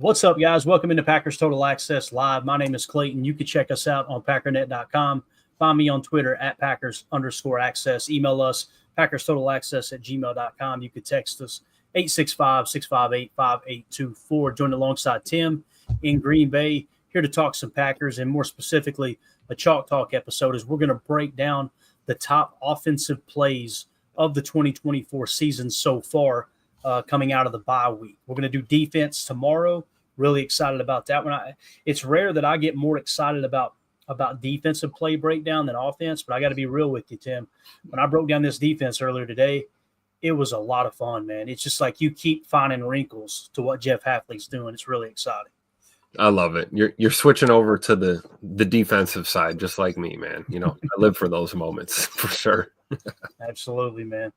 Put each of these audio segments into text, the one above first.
What's up, guys? Welcome into Packers Total Access Live. My name is Clayton. You can check us out on packernet.com. Find me on Twitter at Packers_access. Email us, PackersTotalAccess@gmail.com. You can text us 865-658-5824. Join alongside Tim in Green Bay, here to talk some Packers, and more specifically, a Chalk Talk episode as we're going to break down the top offensive plays of the 2024 season so far. Coming out of the bye week. We're going to do defense tomorrow. Really excited about that one. It's rare that I get more excited about defensive play breakdown than offense, but I got to be real with you, Tim. When I broke down this defense earlier today, it was a lot of fun, man. It's just like you keep finding wrinkles to what Jeff Hafley's doing. It's really exciting. I love it. You're switching over to the defensive side, just like me, man. You know, I live for those moments for sure. Absolutely, man.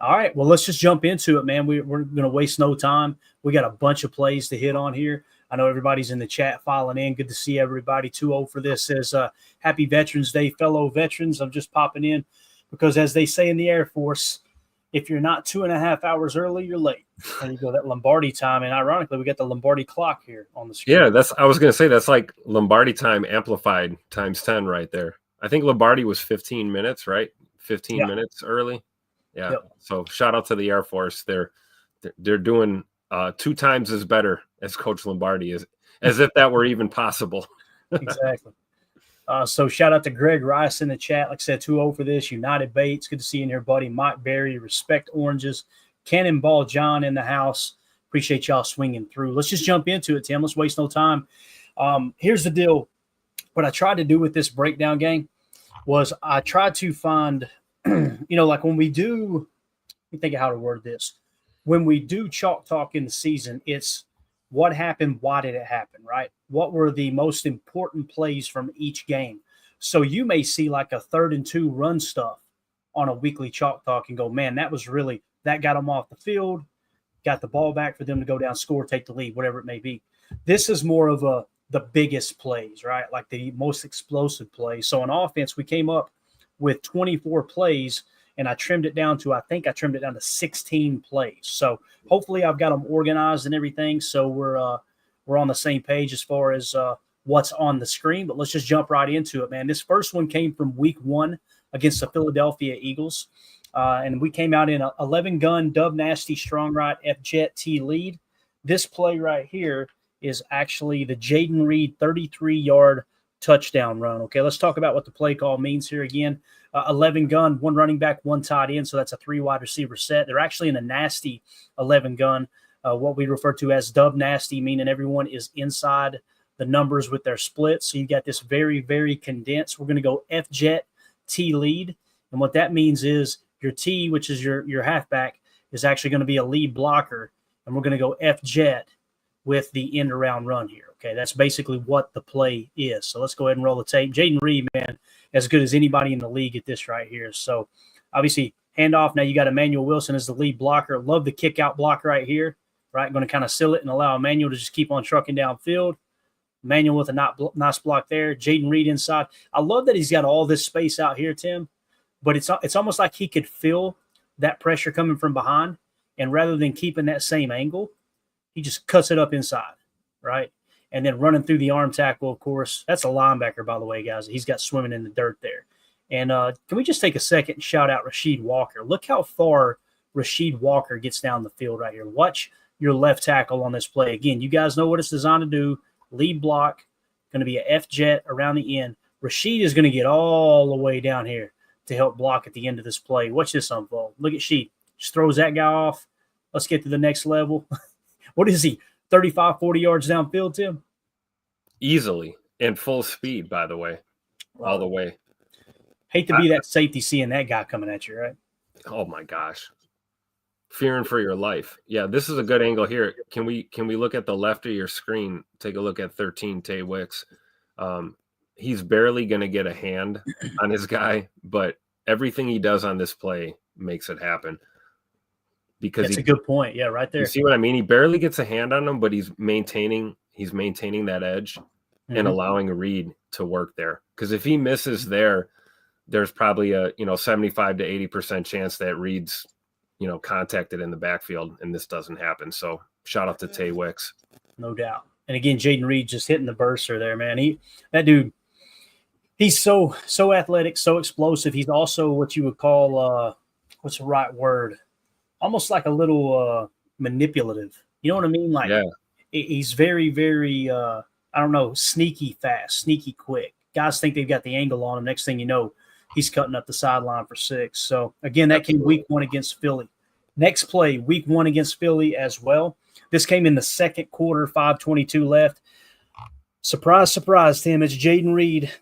All right, well, let's just jump into it, man. We're going to waste no time. We got a bunch of plays to hit on here. I know everybody's in the chat filing in. Good to see everybody. 2-0 for this says, Happy Veterans Day, fellow veterans. I'm just popping in because, as they say in the Air Force, if you're not 2.5 hours early, you're late. There you go, that Lombardi time. And ironically, we got the Lombardi clock here on the screen. Yeah, I was going to say that's like Lombardi time amplified times 10 right there. I think Lombardi was 15 minutes, right? 15 minutes early. Yeah. Yep. So shout out to the Air Force. They're doing 2 times as better as Coach Lombardi is, as if that were even possible. Exactly. So shout out to Greg Rice in the chat. Like I said, 2-0 for this. United Bates. Good to see you in here, buddy. Mike Berry. Respect Oranges. Cannonball John in the house. Appreciate y'all swinging through. Let's just jump into it, Tim. Let's waste no time. Here's the deal. What I tried to do with this breakdown game was I tried to find – like when we do, let me think of how to word this. When we do Chalk Talk in the season, it's what happened, why did it happen, right? What were the most important plays from each game? So you may see like a 3rd and 2 run stuff on a weekly Chalk Talk and go, man, that got them off the field, got the ball back for them to go down, score, take the lead, whatever it may be. This is more of the biggest plays, right? Like the most explosive plays. So on offense, we came up with 24 plays, and I trimmed it down to 16 plays. So hopefully I've got them organized and everything, so we're on the same page as far as what's on the screen. But let's just jump right into it, man. This first one came from week 1 against the Philadelphia Eagles, and we came out in a 11-gun Dub Nasty Strong Right F-Jet T lead. This play right here is actually the Jaden Reed 33-yard touchdown run. Okay, let's talk about what the play call means here again. 11 gun, 1 running back, 1 tight end, so that's a 3 wide receiver set. They're actually in a nasty 11 gun, what we refer to as Dub Nasty, meaning everyone is inside the numbers with their splits. So you got this very, very condensed. We're going to go F-Jet T lead, and what that means is your T, which is your halfback, is actually going to be a lead blocker, and we're going to go F-Jet with the end around run here. Okay, that's basically what the play is. So let's go ahead and roll the tape. Jaden Reed, man, as good as anybody in the league at this right here. So obviously handoff. Now you got Emmanuel Wilson as the lead blocker. Love the kick out block right here, right? Going to kind of seal it and allow Emmanuel to just keep on trucking downfield. Emmanuel with a nice block there. Jaden Reed inside. I love that he's got all this space out here, Tim, but it's almost like he could feel that pressure coming from behind, and rather than keeping that same angle, he just cuts it up inside, right? And then running through the arm tackle, of course. That's a linebacker, by the way, guys. He's got swimming in the dirt there. And can we just take a second and shout out Rasheed Walker? Look how far Rasheed Walker gets down the field right here. Watch your left tackle on this play. Again, you guys know what it's designed to do. Lead block, going to be a F-Jet around the end. Rasheed is going to get all the way down here to help block at the end of this play. Watch this unfold. Look at Sheed. Just throws that guy off. Let's get to the next level. What is he? 35, 40 yards downfield, Tim? Easily. And full speed, by the way. All the way. Hate to be that safety seeing that guy coming at you, right? Oh, my gosh. Fearing for your life. Yeah, this is a good angle here. Can we look at the left of your screen? Take a look at 13, Tay Wicks. He's barely going to get a hand on his guy, but everything he does on this play makes it happen. Because that's a good point. Yeah, right there. You see what I mean? He barely gets a hand on him, but he's maintaining that edge and allowing Reed to work there. Because if he misses there, there's probably a 75 to 80% chance that Reed's contacted in the backfield, and this doesn't happen. So shout out to Tay Wicks. no doubt. And again, Jaden Reed just hitting the burster there, man. That dude, he's so athletic, so explosive. He's also what you would call what's the right word? Almost like a little manipulative. You know what I mean? Like he's very, very I don't know, sneaky fast, sneaky quick. Guys think they've got the angle on him. Next thing you know, he's cutting up the sideline for 6. So again, that came week 1 against Philly. Next play, week 1 against Philly as well. This came in the second quarter, 5:22 left. Surprise, surprise, Tim. It's Jaden Reed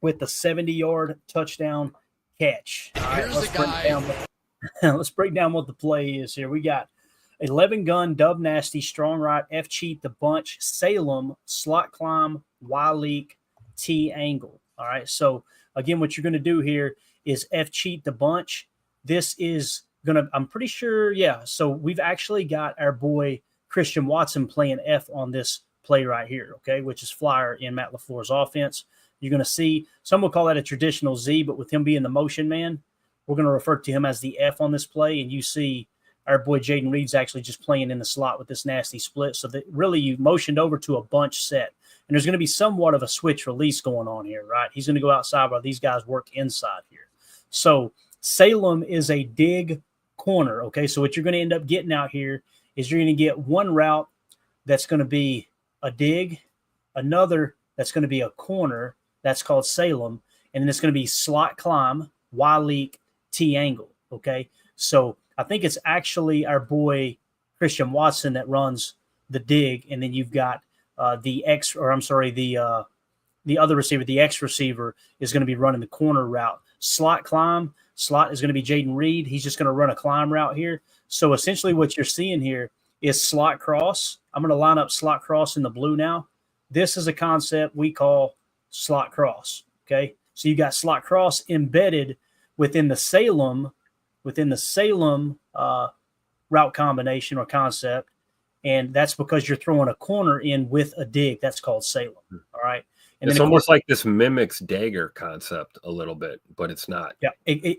with the 70-yard touchdown catch. All right, let's break down what the play is here. We got 11 gun, dub nasty, strong right, F cheat, the bunch, Salem, slot climb, Y leak, T angle. All right. So again, what you're going to do here is F cheat the bunch. This is going to, I'm pretty sure. Yeah. So we've actually got our boy Christian Watson playing F on this play right here. Okay. Which is flyer in Matt LaFleur's offense. You're going to see, some will call that a traditional Z, but with him being the motion man, we're going to refer to him as the F on this play. And you see our boy Jaden Reed's actually just playing in the slot with this nasty split. So that really you motioned over to a bunch set. And there's going to be somewhat of a switch release going on here, right? He's going to go outside while these guys work inside here. So Salem is a dig corner, okay? So what you're going to end up getting out here is you're going to get one route that's going to be a dig, another that's going to be a corner, that's called Salem, and then it's going to be slot climb, Y leak, T angle, okay? So I think it's actually our boy Christian Watson that runs the dig, and then you've got the other receiver, the X receiver is going to be running the corner route. Slot climb, slot is going to be Jaden Reed. He's just going to run a climb route here. So essentially what you're seeing here is slot cross. I'm going to line up slot cross in the blue now. This is a concept we call slot cross, okay? So you got slot cross embedded within the Salem route combination or concept, and that's because you're throwing a corner in with a dig. That's called Salem. All right. And it's almost like this mimics dagger concept a little bit, but it's not. Yeah.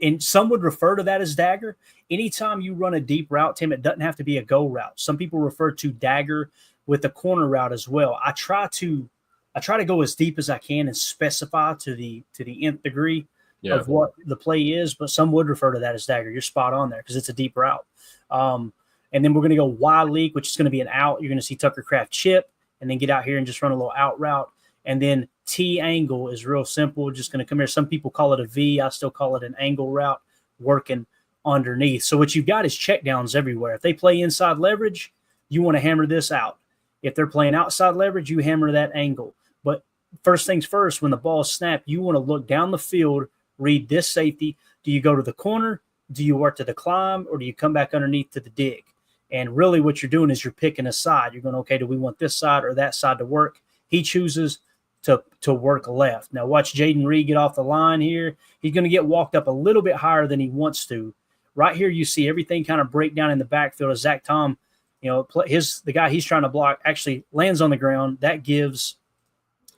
And some would refer to that as dagger. Anytime you run a deep route, Tim, it doesn't have to be a go route. Some people refer to dagger with the corner route as well. I try to go as deep as I can and specify to the nth degree of what the play is, but some would refer to that as dagger. You're spot on there because it's a deep route. And then we're going to go Y leak, which is going to be an out. You're going to see Tucker Kraft chip and then get out here and just run a little out route. And then T angle is real simple. Just going to come here. Some people call it a V. I still call it an angle route working underneath. So what you've got is check downs everywhere. If they play inside leverage, you want to hammer this out. If they're playing outside leverage, you hammer that angle. But first things first, when the ball is snapped, you want to look down the field, read this safety. Do you go to the corner? Do you work to the climb? Or do you come back underneath to the dig? And really what you're doing is you're picking a side. You're going, okay, do we want this side or that side to work? He chooses to work left. Now watch Jaden Reed get off the line here. He's going to get walked up a little bit higher than he wants to. Right here you see everything kind of break down in the backfield as Zach Tom, the guy he's trying to block actually lands on the ground. That gives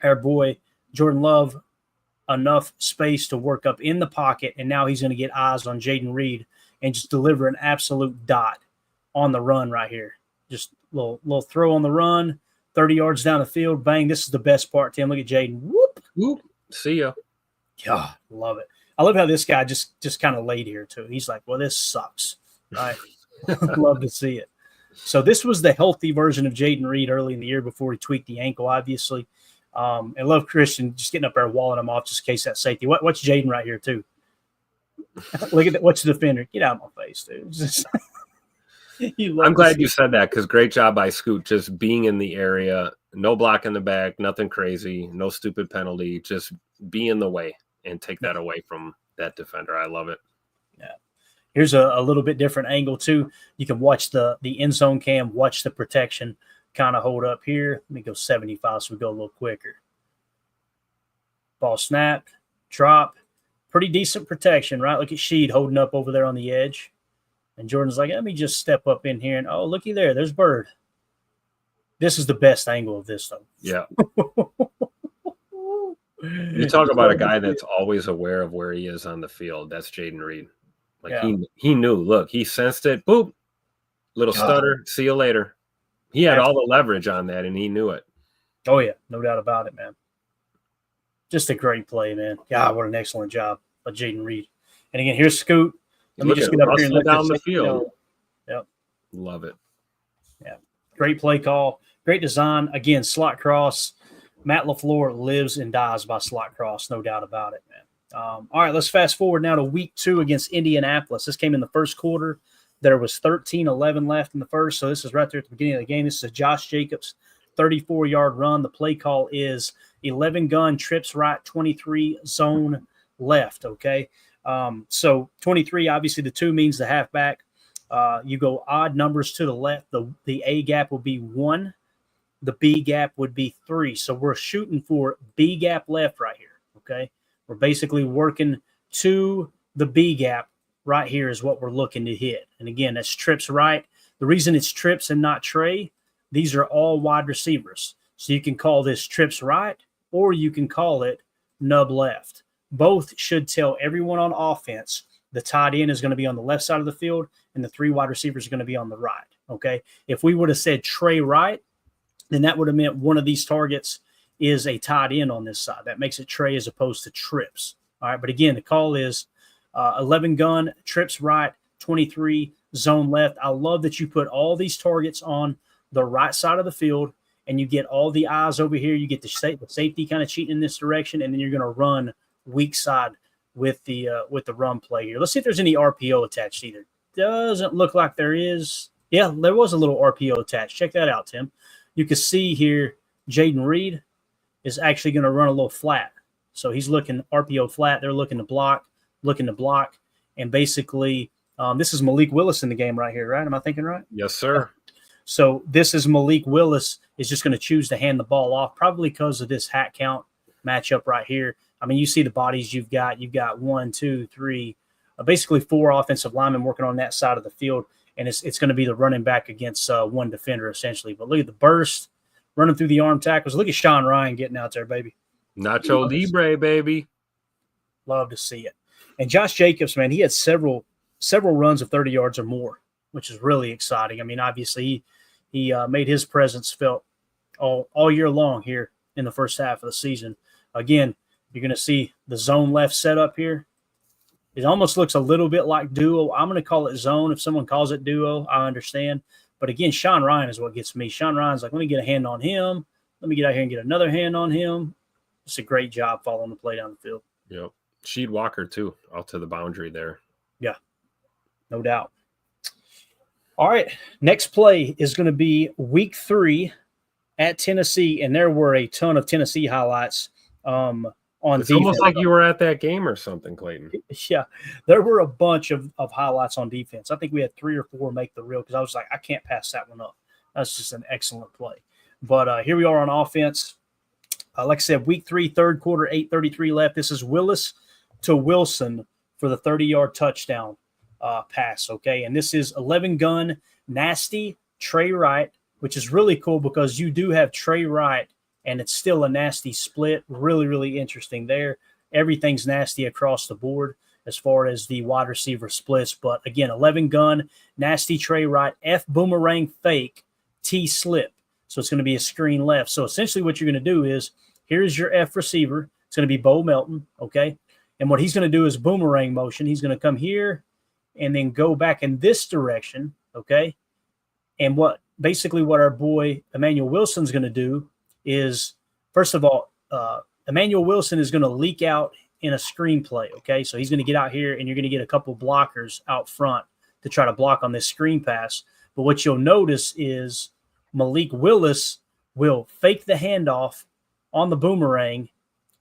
our boy Jordan Love enough space to work up in the pocket, and now he's going to get eyes on Jaden Reed and just deliver an absolute dot on the run right here. Just a little throw on the run, 30 yards down the field, bang. This is the best part, Tim. Look at Jaden. Whoop. See ya. God, love it. I love how this guy just kind of laid here too. He's like, well, this sucks. Right? Love to see it. So this was the healthy version of Jaden Reed early in the year before he tweaked the ankle, obviously. And love Christian just getting up there walling him off just in case that safety. What's Jaden right here too? Look at that. What's the defender? Get out of my face, dude. I'm glad you said that because great job by Scoot just being in the area. No block in the back, nothing crazy, no stupid penalty. Just be in the way and take that away from that defender. I love it. Yeah. Here's a little bit different angle too. You can watch the end zone cam, watch the protection kind of hold up here. Let me go 75 so we go a little quicker. Ball snap, drop. Pretty decent protection, right? Look at Sheed holding up over there on the edge. And Jordan's like, let me just step up in here. And, oh, looky there. There's Bird. This is the best angle of this, though. Yeah. You talk about a guy that's always aware of where he is on the field. That's Jaden Reed. Like he knew. Look, he sensed it. Boop. Little stutter. See you later. He had all the leverage on that, and he knew it. Oh, yeah. No doubt about it, man. Just a great play, man. God, what an excellent job by Jaden Reed. And again, here's Scoot. Let me just get up here and look down the field. Yep. Love it. Yeah. Great play call. Great design. Again, slot cross. Matt LaFleur lives and dies by slot cross. No doubt about it, man. All right, let's fast forward now to week 2 against Indianapolis. This came in the first quarter. There was 13-11 left in the first, so this is right there at the beginning of the game. This is a Josh Jacobs 34-yard run. The play call is 11 gun, trips right, 23 zone left, okay? So 23, obviously the 2 means the halfback. You go odd numbers to the left. The A gap will be 1. The B gap would be 3. So we're shooting for B gap left right here, okay? We're basically working to the B gap right here is what we're looking to hit. And again, that's trips right. The reason it's trips and not Trey, these are all wide receivers. So you can call this trips right or you can call it nub left. Both should tell everyone on offense the tight end is going to be on the left side of the field and the 3 wide receivers are going to be on the right, okay? If we would have said Trey right, then that would have meant one of these targets is a tight end on this side. That makes it Trey as opposed to trips. All right, but again, the call is 11 gun, trips right, 23 zone left. I love that you put all these targets on the right side of the field and you get all the eyes over here. You get the safety kind of cheating in this direction, and then you're going to run weak side with the run play here. Let's see if there's any RPO attached either. Doesn't look like there is. Yeah, there was a little RPO attached. Check that out, Tim. You can see here Jaden Reed is actually going to run a little flat. So he's looking RPO flat. They're looking to block. And basically this is Malik Willis in the game right here, right? Am I thinking right? Yes, sir. So this is Malik Willis is just going to choose to hand the ball off, probably because of this hat count matchup right here. I mean, you see the bodies you've got. You've got 1, 2, 3, basically 4 offensive linemen working on that side of the field. And it's going to be the running back against 1 defender, essentially. But look at the burst, running through the arm tackles. Look at Sean Ryan getting out there, baby. Nacho Libre, baby. Love to see it. And Josh Jacobs, man, he had several runs of 30 yards or more, which is really exciting. I mean, obviously, he made his presence felt all year long here in the first half of the season. Again, you're going to see the zone left setup here. It almost looks a little bit like duo. I'm going to call it zone. If someone calls it duo, I understand. But again, Sean Ryan is what gets me. Sean Ryan's like, let me get a hand on him. Let me get out here and get another hand on him. It's a great job following the play down the field. Yep. Sheed Walker, too, out to the boundary there. Yeah, no doubt. All right, next play is going to be week 3 at Tennessee, and there were a ton of Tennessee highlights on it's defense. Almost like you were at that game or something, Clayton. Yeah, there were a bunch of highlights on defense. I think we had 3 or 4 make the reel because I was like, I can't pass that one up. That's just an excellent play. But here we are on offense. Like I said, week 3, third quarter, 8:33 left. This is Willis to Wilson for the 30-yard touchdown pass, okay? And this is 11 gun, nasty, Trey Wright, which is really cool because you do have Trey Wright, and it's still a nasty split. Really, really interesting there. Everything's nasty across the board as far as the wide receiver splits. But, again, 11 gun, nasty Trey Wright, F boomerang fake, T slip. So it's going to be a screen left. So essentially what you're going to do is here's your F receiver. It's going to be Bo Melton, okay? And what he's going to do is boomerang motion. He's going to come here and then go back in this direction, okay? And what our boy Emmanuel Wilson's going to do is, first of all, Emmanuel Wilson is going to leak out in a screenplay, okay? So he's going to get out here, and you're going to get a couple blockers out front to try to block on this screen pass. But what you'll notice is Malik Willis will fake the handoff on the boomerang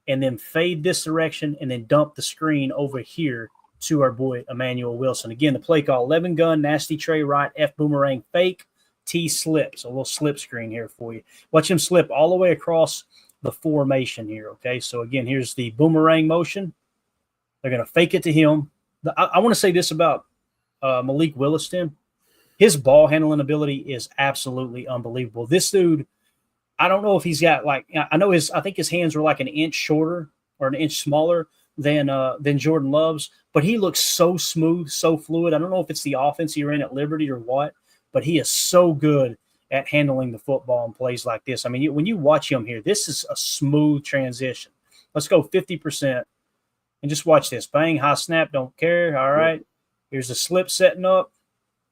and then fade this direction and then dump the screen over here to our boy Emmanuel Wilson. Again, the play call, 11 gun, nasty Trey Wright, F boomerang fake, T slip. So a little slip screen here for you. Watch him slip all the way across the formation here, okay? So, again, here's the boomerang motion. They're going to fake it to him. I want to say this about Malik Willis, Tim. His ball handling ability is absolutely unbelievable. This dude, I don't know if he's got I think his hands were like an inch shorter or an inch smaller than Jordan Love's, but he looks so smooth, so fluid. I don't know if it's the offense he ran at Liberty or what, but he is so good at handling the football in plays like this. I mean, when you watch him here, this is a smooth transition. Let's go 50%. And just watch this. Bang, high snap, don't care. All right. Here's the slip setting up.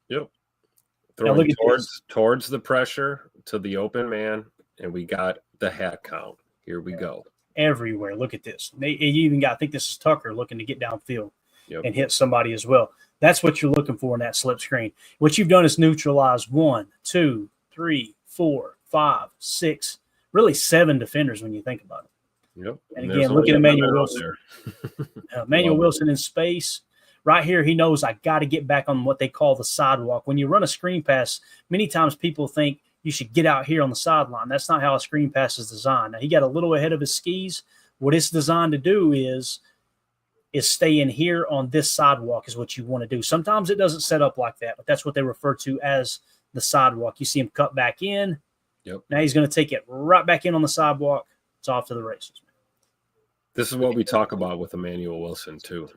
Yep. Throwing towards the pressure to the open man, and we got the hat count. Here we go. Everywhere. Look at this. You even got, I think this is Tucker looking to get downfield and hit somebody as well. That's what you're looking for in that slip screen. What you've done is neutralize 1, 2, 3, 4, 5, 6, really 7 defenders when you think about it. Yep. And again, look at Emmanuel Wilson. Emmanuel Wilson in space. Right here, he knows I got to get back on what they call the sidewalk. When you run a screen pass, many times people think you should get out here on the sideline. That's not how a screen pass is designed. Now, he got a little ahead of his skis. What it's designed to do is stay in here on this sidewalk is what you want to do. Sometimes it doesn't set up like that, but that's what they refer to as the sidewalk. You see him cut back in. Yep. Now he's going to take it right back in on the sidewalk. It's off to the races. This is what we talk about with Emmanuel Wilson too.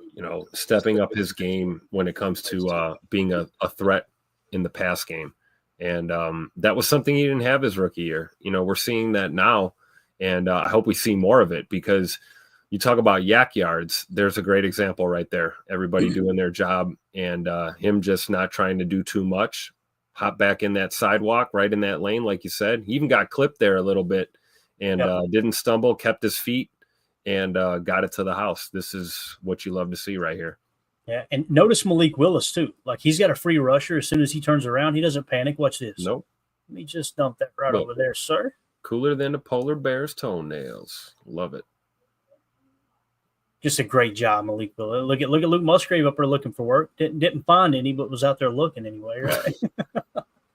Stepping up his game when it comes to being a threat in the pass game. And that was something he didn't have his rookie year. We're seeing that now, and I hope we see more of it, because you talk about yak yards. There's a great example right there. Everybody doing their job, and him just not trying to do too much. Hop back in that sidewalk, right in that lane, like you said. He even got clipped there a little bit and didn't stumble, kept his feet, and got it to the house. This is what you love to see right here. Yeah, and notice Malik Willis, too. Like, he's got a free rusher. As soon as he turns around, he doesn't panic. Watch this. Nope. Let me just dump that right over there, sir. Cooler than a polar bear's toenails. Love it. Just a great job, Malik Willis. Look at Luke Musgrave up there looking for work. Didn't find any, but was out there looking anyway, right?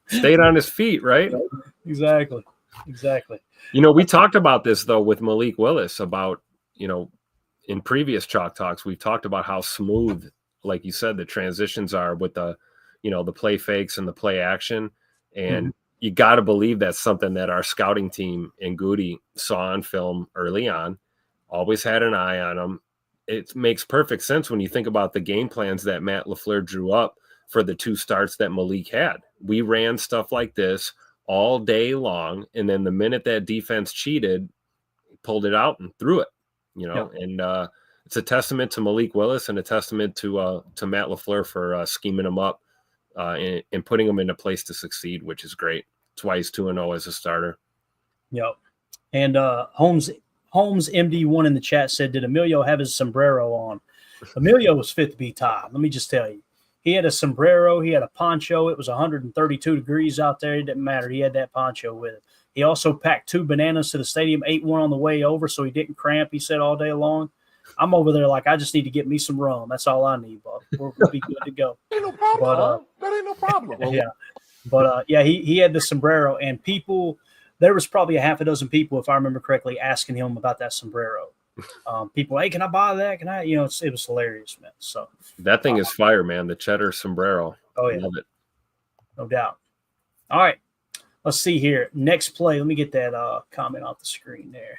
Stayed on his feet, right? Exactly. We talked about this, though, with Malik Willis about, in previous Chalk Talks, we've talked about how smooth, like you said, the transitions are with the, the play fakes and the play action. And you got to believe that's something that our scouting team and Goody saw on film early on, always had an eye on him. It makes perfect sense when you think about the game plans that Matt LaFleur drew up for the 2 starts that Malik had. We ran stuff like this all day long, and then the minute that defense cheated, he pulled it out and threw it. And it's a testament to Malik Willis and a testament to Matt LaFleur for scheming him up and putting him in a place to succeed, which is great. That's why he's 2-0 as a starter. Yep. And Holmes MD1 in the chat said, did Emilio have his sombrero on? Emilio was fit to be tied. Let me just tell you. He had a sombrero. He had a poncho. It was 132 degrees out there. It didn't matter. He had that poncho with him. He also packed 2 bananas to the stadium, ate one on the way over so he didn't cramp, he said, all day long. I'm over there like, I just need to get me some rum. That's all I need, Buck. We'll be good to go. Ain't no problem, that ain't no problem. Yeah. But, he had the sombrero, and there was probably a half a dozen people, if I remember correctly, asking him about that sombrero. People, hey, can I buy that? Can I? It was hilarious, man. So that thing is fire, man. The cheddar sombrero. Oh, yeah. Love it. No doubt. All right. Let's see here. Next play. Let me get that comment off the screen there.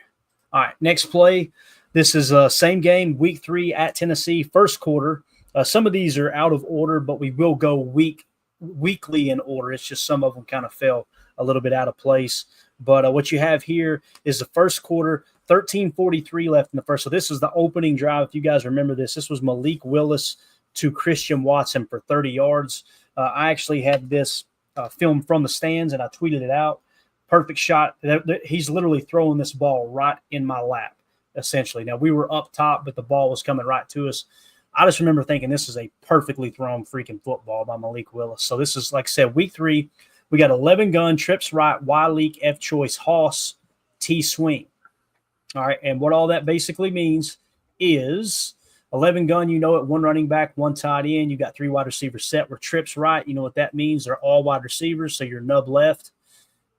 All right. Next play. This is same game, week 3 at Tennessee, first quarter. Some of these are out of order, but we will go weekly in order. It's just some of them kind of fell a little bit out of place. But what you have here is the first quarter, 13:43 left in the first. So this is the opening drive. If you guys remember this was Malik Willis to Christian Watson for 30 yards. I actually had this filmed from the stands, and I tweeted it out. Perfect shot. He's literally throwing this ball right in my lap, essentially. Now, we were up top, but the ball was coming right to us. I just remember thinking this is a perfectly thrown freaking football by Malik Willis. So this is, like I said, week 3. We got 11 gun, trips right, Y leak, F choice, Hoss, T swing. All right, and what all that basically means is 11 gun, it, 1 running back, 1 tight end. You got 3 wide receivers set. Where trips right, you know what that means. They're all wide receivers, so you're nub left.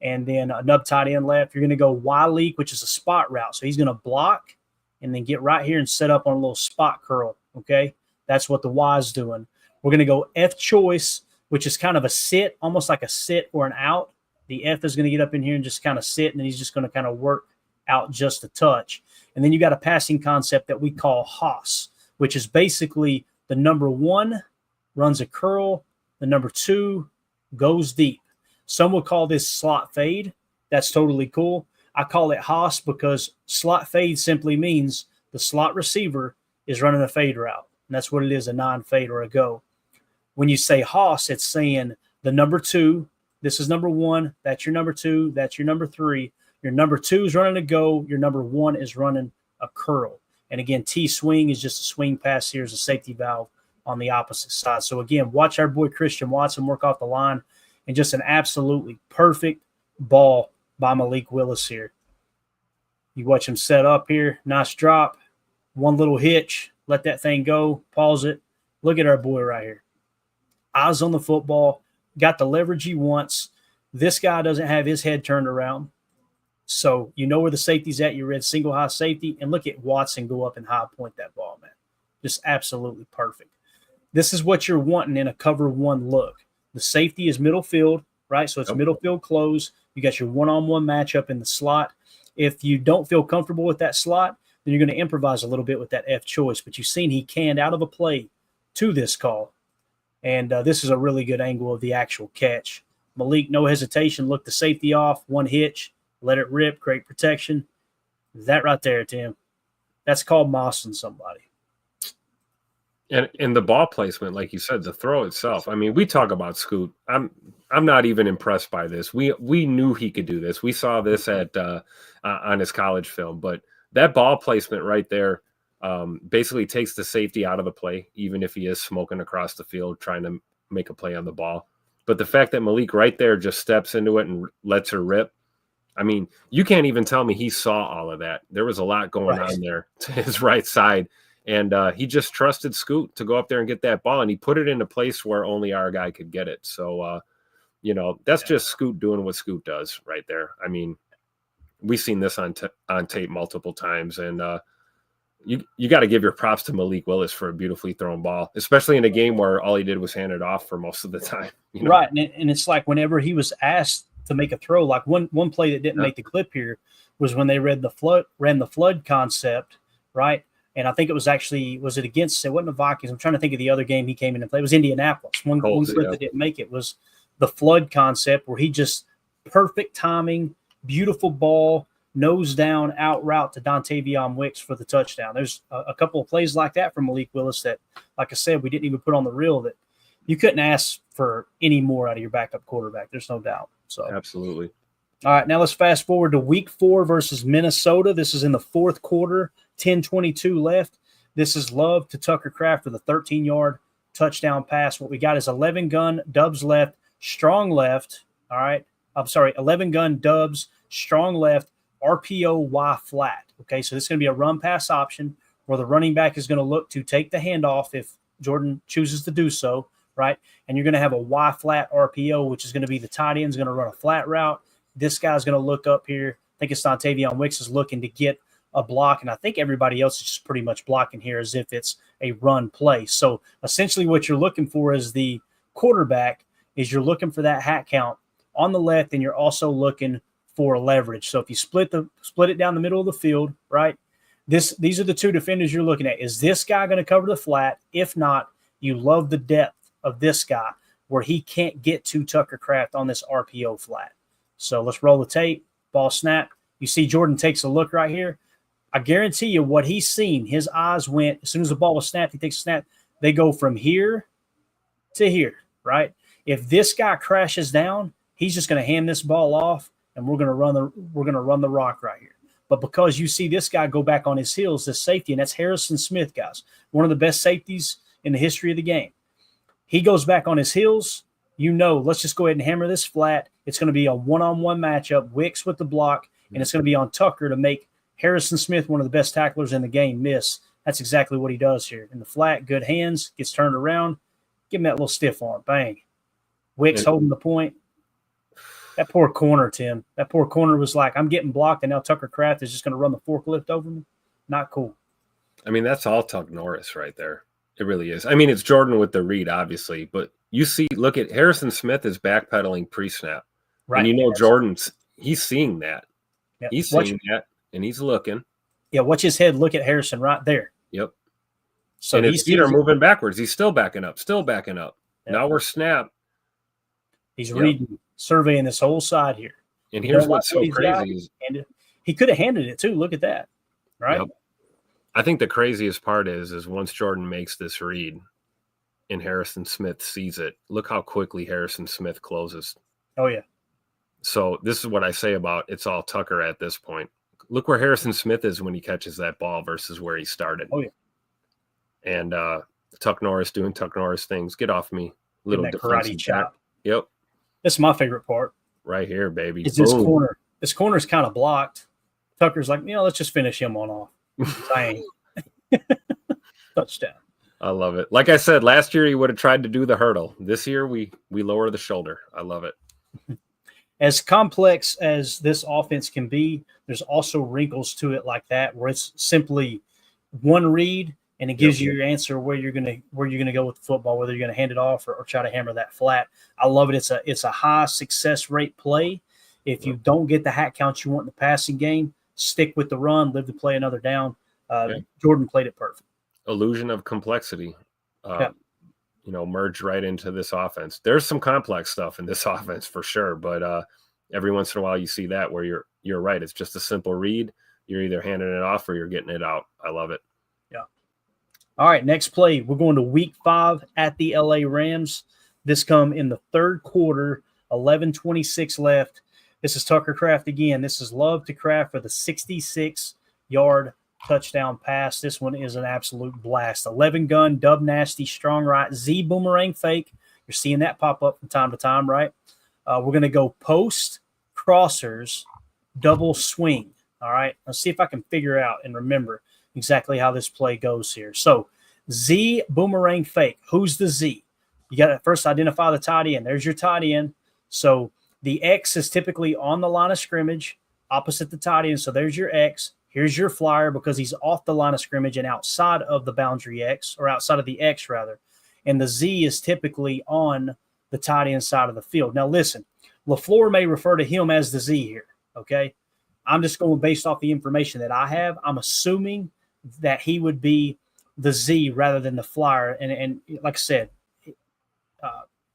And then a nub tight end left. You're going to go Y leak, which is a spot route. So he's going to block and then get right here and set up on a little spot curl, okay? That's what the Y is doing. We're going to go F choice, which is kind of a sit, almost like a sit or an out. The F is going to get up in here and just kind of sit, and then he's just going to kind of work out just a touch. And then you got a passing concept that we call Hoss, which is basically the number 1 runs a curl, the number 2 goes deep. Some would call this slot fade. That's totally cool. I call it Haas because slot fade simply means the slot receiver is running a fade route. And that's what it is, a non-fade or a go. When you say Haas, it's saying the number 2, this is number 1, that's your number 2, that's your number 3. Your number 2 is running a go, your number 1 is running a curl. And again, T-swing is just a swing pass. Here's a safety valve on the opposite side. So again, watch our boy Christian Watson work off the line, and just an absolutely perfect ball by Malik Willis here. You watch him set up here. Nice drop. One little hitch. Let that thing go. Pause it. Look at our boy right here. Eyes on the football. Got the leverage he wants. This guy doesn't have his head turned around. So you know where the safety's at. You read single high safety. And look at Watson go up and high point that ball, man. Just absolutely perfect. This is what you're wanting in a cover 1 look. The safety is middle field, right? So it's middle field close. You got your one-on-one matchup in the slot. If you don't feel comfortable with that slot, then you're going to improvise a little bit with that F choice. But you've seen he canned out of a play to this call. And this is a really good angle of the actual catch. Malik, no hesitation, looked the safety off, one hitch, let it rip, great protection. That right there, Tim, that's called mossing somebody. And the ball placement, like you said, the throw itself. I mean, we talk about Scoot. I'm not even impressed by this. We knew he could do this. We saw this at on his college film, but that ball placement right there basically takes the safety out of the play, even if he is smoking across the field trying to make a play on the ball. But the fact that Malik right there just steps into it and lets her rip, I mean, you can't even tell me he saw all of that. There was a lot going on there to his right side. And he just trusted Scoot to go up there and get that ball, and he put it in a place where only our guy could get it. So, that's just Scoot doing what Scoot does right there. I mean, we've seen this on tape multiple times, and you got to give your props to Malik Willis for a beautifully thrown ball, especially in a game where all he did was hand it off for most of the time. Right, and it's like whenever he was asked to make a throw, like one play that didn't make the clip here was when they ran the flood concept, right? And I think it was actually, was it against, it wasn't the Vikings. I'm trying to think of the other game he came in and played. It was Indianapolis. One clip that didn't make it was the flood concept where he just perfect timing, beautiful ball, nose down, out route to Dontavion Wicks for the touchdown. There's a couple of plays like that from Malik Willis that, like I said, we didn't even put on the reel that you couldn't ask for any more out of your backup quarterback. There's no doubt. So absolutely. All right, now let's fast forward to week 4 versus Minnesota. This is in the 4th quarter, 10:22 left. This is Love to Tucker Kraft with a 13-yard touchdown pass. What we got is 11 gun, Dubs left, strong left. All right, 11 gun, Dubs, strong left, RPO Y flat. Okay, so this is going to be a run pass option where the running back is going to look to take the handoff if Jordan chooses to do so, right? And you're going to have a Y flat RPO, which is going to be the tight end is going to run a flat route. This guy's going to look up here. I think it's Dontavion Wicks is looking to get a block, and I think everybody else is just pretty much blocking here as if it's a run play. So essentially what you're looking for as the quarterback is you're looking for that hat count on the left, and you're also looking for leverage. So if you split it down the middle of the field, right, these are the two defenders you're looking at. Is this guy going to cover the flat? If not, you love the depth of this guy where he can't get to Tucker Kraft on this RPO flat. So let's roll the tape. Ball snap. You see Jordan takes a look right here. I guarantee you what he's seen, his eyes went, as soon as the ball was snapped, he takes a snap. They go from here to here, right? If this guy crashes down, he's just going to hand this ball off, and we're going to run the rock right here. But because you see this guy go back on his heels, this safety, and that's Harrison Smith, guys, one of the best safeties in the history of the game. He goes back on his heels. Let's just go ahead and hammer this flat. It's going to be a one-on-one matchup, Wicks with the block, and it's going to be on Tucker to make Harrison Smith, one of the best tacklers in the game, miss. That's exactly what he does here. In the flat, good hands, gets turned around, give him that little stiff arm, bang. Wicks holding the point. That poor corner, Tim. That poor corner was like, I'm getting blocked, and now Tucker Kraft is just going to run the forklift over me. Not cool. I mean, that's all Tuck Norris right there. It really is. I mean, it's Jordan with the read, obviously, but you see, look at Harrison Smith is backpedaling pre-snap. Right. And Jordan's, he's seeing that. Yep. He's seeing that, and he's looking. Yeah, watch his head look at Harrison right there. Yep. So and his feet are moving backwards. He's still backing up. Yep. Now we're snap. He's reading. surveying this whole side here. And here's Don't what's like what so he's got, crazy is and he could have handed it too. Look at that, right? Yep. I think the craziest part is once Jordan makes this read and Harrison Smith sees it, look how quickly Harrison Smith closes. Oh, yeah. So this is what I say about it's all Tucker at this point. Look where Harrison Smith is when he catches that ball versus where he started. Oh, yeah. And Tuck Norris doing Tuck Norris things. Get off me. Little that karate defensive chop. back. Yep. That's my favorite part. Right here, baby. Is this corner. This corner's kind of blocked. Tucker's like, let's just finish him on off. Bang. Touchdown. I love it. Like I said, last year he would have tried to do the hurdle. This year we lower the shoulder. I love it. As complex as this offense can be, there's also wrinkles to it like that, where it's simply one read and it gives you your answer where you're gonna go with the football, whether you're gonna hand it off or try to hammer that flat. I love it. It's a high success rate play. If you don't get the hat count you want in the passing game, stick with the run, live to play another down. Jordan played it perfect. Illusion of complexity. Merged right into this offense. There's some complex stuff in this offense for sure, but every once in a while you see that where you're right. It's just a simple read. You're either handing it off or you're getting it out. I love it. Yeah. All right, next play. We're going to week 5 at the LA Rams. This come in the third quarter, 11:26 left. This is Tucker Kraft again. This is Love to Kraft for the 66-yard touchdown pass. This one is an absolute blast. 11 gun, dub nasty, strong right, Z boomerang fake. You're seeing that pop up from time to time, right? We're going to go post, crossers, double swing. All right. Let's see if I can figure out and remember exactly how this play goes here. So Z boomerang fake. Who's the Z? You got to first identify the tight end. There's your tight end. So the X is typically on the line of scrimmage opposite the tight end. So there's your X. Here's your flyer because he's off the line of scrimmage and outside of the boundary X, or outside of the X rather. And the Z is typically on the tight end side of the field. Now listen, LaFleur may refer to him as the Z here, okay? I'm just going based off the information that I have. I'm assuming that he would be the Z rather than the flyer. And like I said,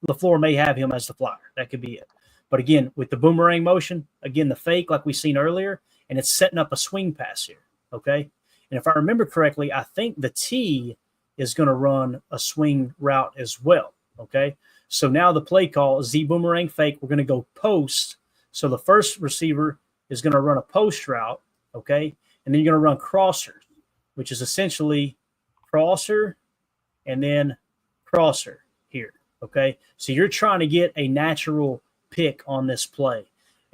LaFleur may have him as the flyer. That could be it. But again, with the boomerang motion, again, the fake like we seen earlier, and it's setting up a swing pass here, okay? And if I remember correctly, I think the T is going to run a swing route as well, okay? So now the play call, Z boomerang fake, we're going to go post. So the first receiver is going to run a post route, okay? And then you're going to run crossers, which is essentially crosser and then crosser here, okay? So you're trying to get a natural pick on this play.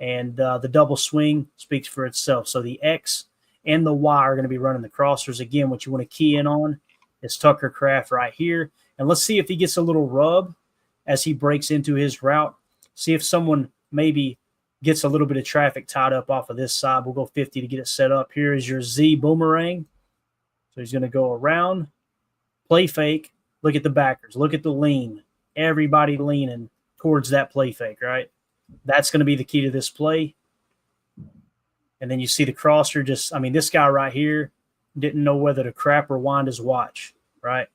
And the double swing speaks for itself. So the X and the Y are going to be running the crossers. Again, what you want to key in on is Tucker Kraft right here. And let's see if he gets a little rub as he breaks into his route. See if someone maybe gets a little bit of traffic tied up off of this side. We'll go 50 to get it set up. Here is your Z boomerang. So he's going to go around, play fake. Look at the backers. Look at the lean. Everybody leaning towards that play fake, right? That's going to be the key to this play. And then you see the crosser this guy right here didn't know whether to crap or wind his watch, right?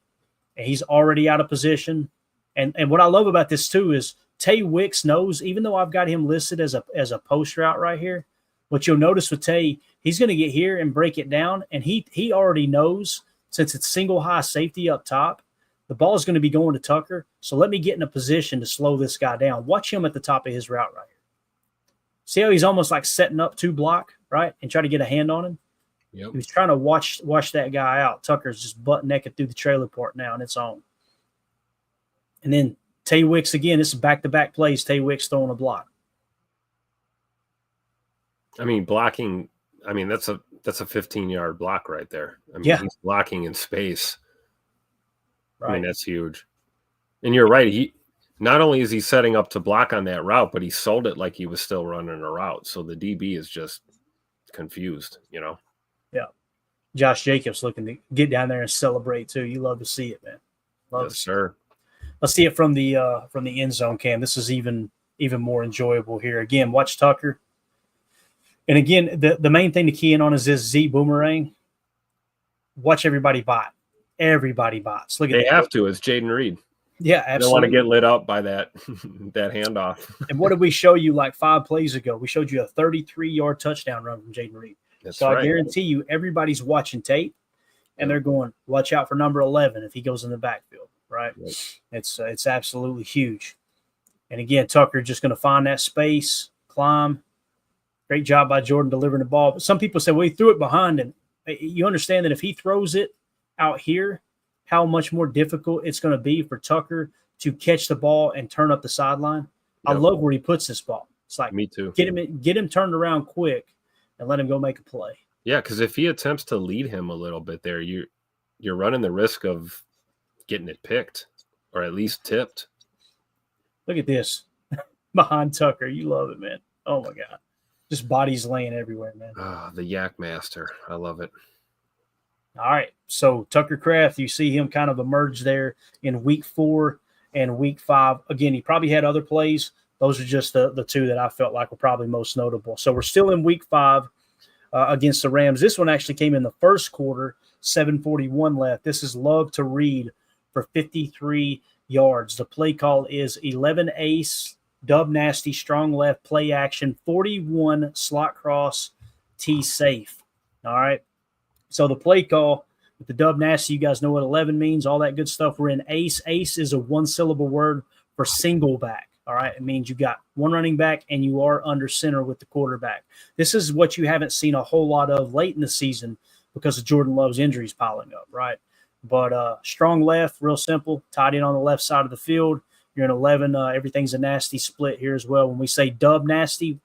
And he's already out of position. And what I love about this too is Tay Wicks knows, even though I've got him listed as a post route right here, what you'll notice with Tay, he's going to get here and break it down. And he already knows, since it's single high safety up top, the ball is going to be going to Tucker. So let me get in a position to slow this guy down. Watch him at the top of his route right here. See how he's almost like setting up to block, right? And try to get a hand on him. Yep. He was trying to watch that guy out. Tucker's just butt naked through the trailer park now, and it's on. And then Tay Wicks again. This is back-to-back plays. Tay Wicks throwing a block. Blocking. That's a 15-yard block right there. He's blocking in space. Right. That's huge. And you're right. He not only is he setting up to block on that route, but he sold it like he was still running a route. So the DB is just confused, Yeah. Josh Jacobs looking to get down there and celebrate too. You love to see it, man. Yes, sir. Let's see it from the end zone cam. This is even more enjoyable here. Again, watch Tucker. And again, the main thing to key in on is this Z boomerang. Watch everybody bite. Everybody bites. Look at that. They have to. It's Jaden Reed. Yeah, I don't absolutely. want to get lit up by that that handoff. And what did we show you like 5 plays ago? We showed you a 33-yard touchdown run from Jayden Reed. That's so right. I guarantee you everybody's watching tape and they're going, watch out for number 11 if he goes in the backfield, right? It's absolutely huge. And again, Tucker just going to find that space, climb. Great job by Jordan delivering the ball. But some people say, well, he threw it behind him. You understand that if he throws it out here, how much more difficult it's going to be for Tucker to catch the ball and turn up the sideline. I love where he puts this ball. It's like, me too. Get him turned around quick and let him go make a play. Yeah, because if he attempts to lead him a little bit there, you're running the risk of getting it picked or at least tipped. Look at this behind Tucker. You love it, man. Oh my God. Just bodies laying everywhere, man. The Yak Master. I love it. All right. So Tucker Kraft, you see him kind of emerge there in week 4 and week 5. Again, he probably had other plays. Those are just the 2 that I felt like were probably most notable. So we're still in week 5 against the Rams. This one actually came in the first quarter, 7:41 left. This is Love to Reed for 53 yards. The play call is 11 ace, dub nasty, strong left, play action, 41 slot cross, T safe. All right. So the play call with the dub nasty, you guys know what 11 means, all that good stuff. We're in ace. Ace is a 1-syllable word for single back. All right. It means you got one running back and you are under center with the quarterback. This is what you haven't seen a whole lot of late in the season because of Jordan Love's injuries piling up, right? But strong left, real simple, tied in on the left side of the field. You're in 11. Everything's a nasty split here as well. When we say dub nasty,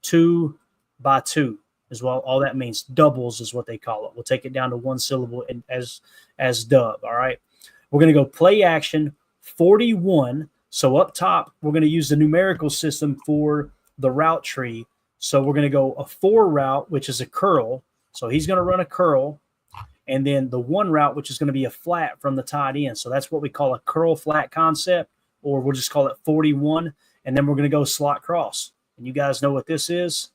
2 by 2 as well. All that means doubles is what they call it. We'll take it down to 1 syllable as dub. All right. We're going to go play action 41. So up top, we're going to use the numerical system for the route tree. So we're going to go a 4 route, which is a curl. So he's going to run a curl. And then the 1 route, which is going to be a flat from the tight end. So that's what we call a curl flat concept, or we'll just call it 41. And then we're going to go slot cross. And you guys know what this is.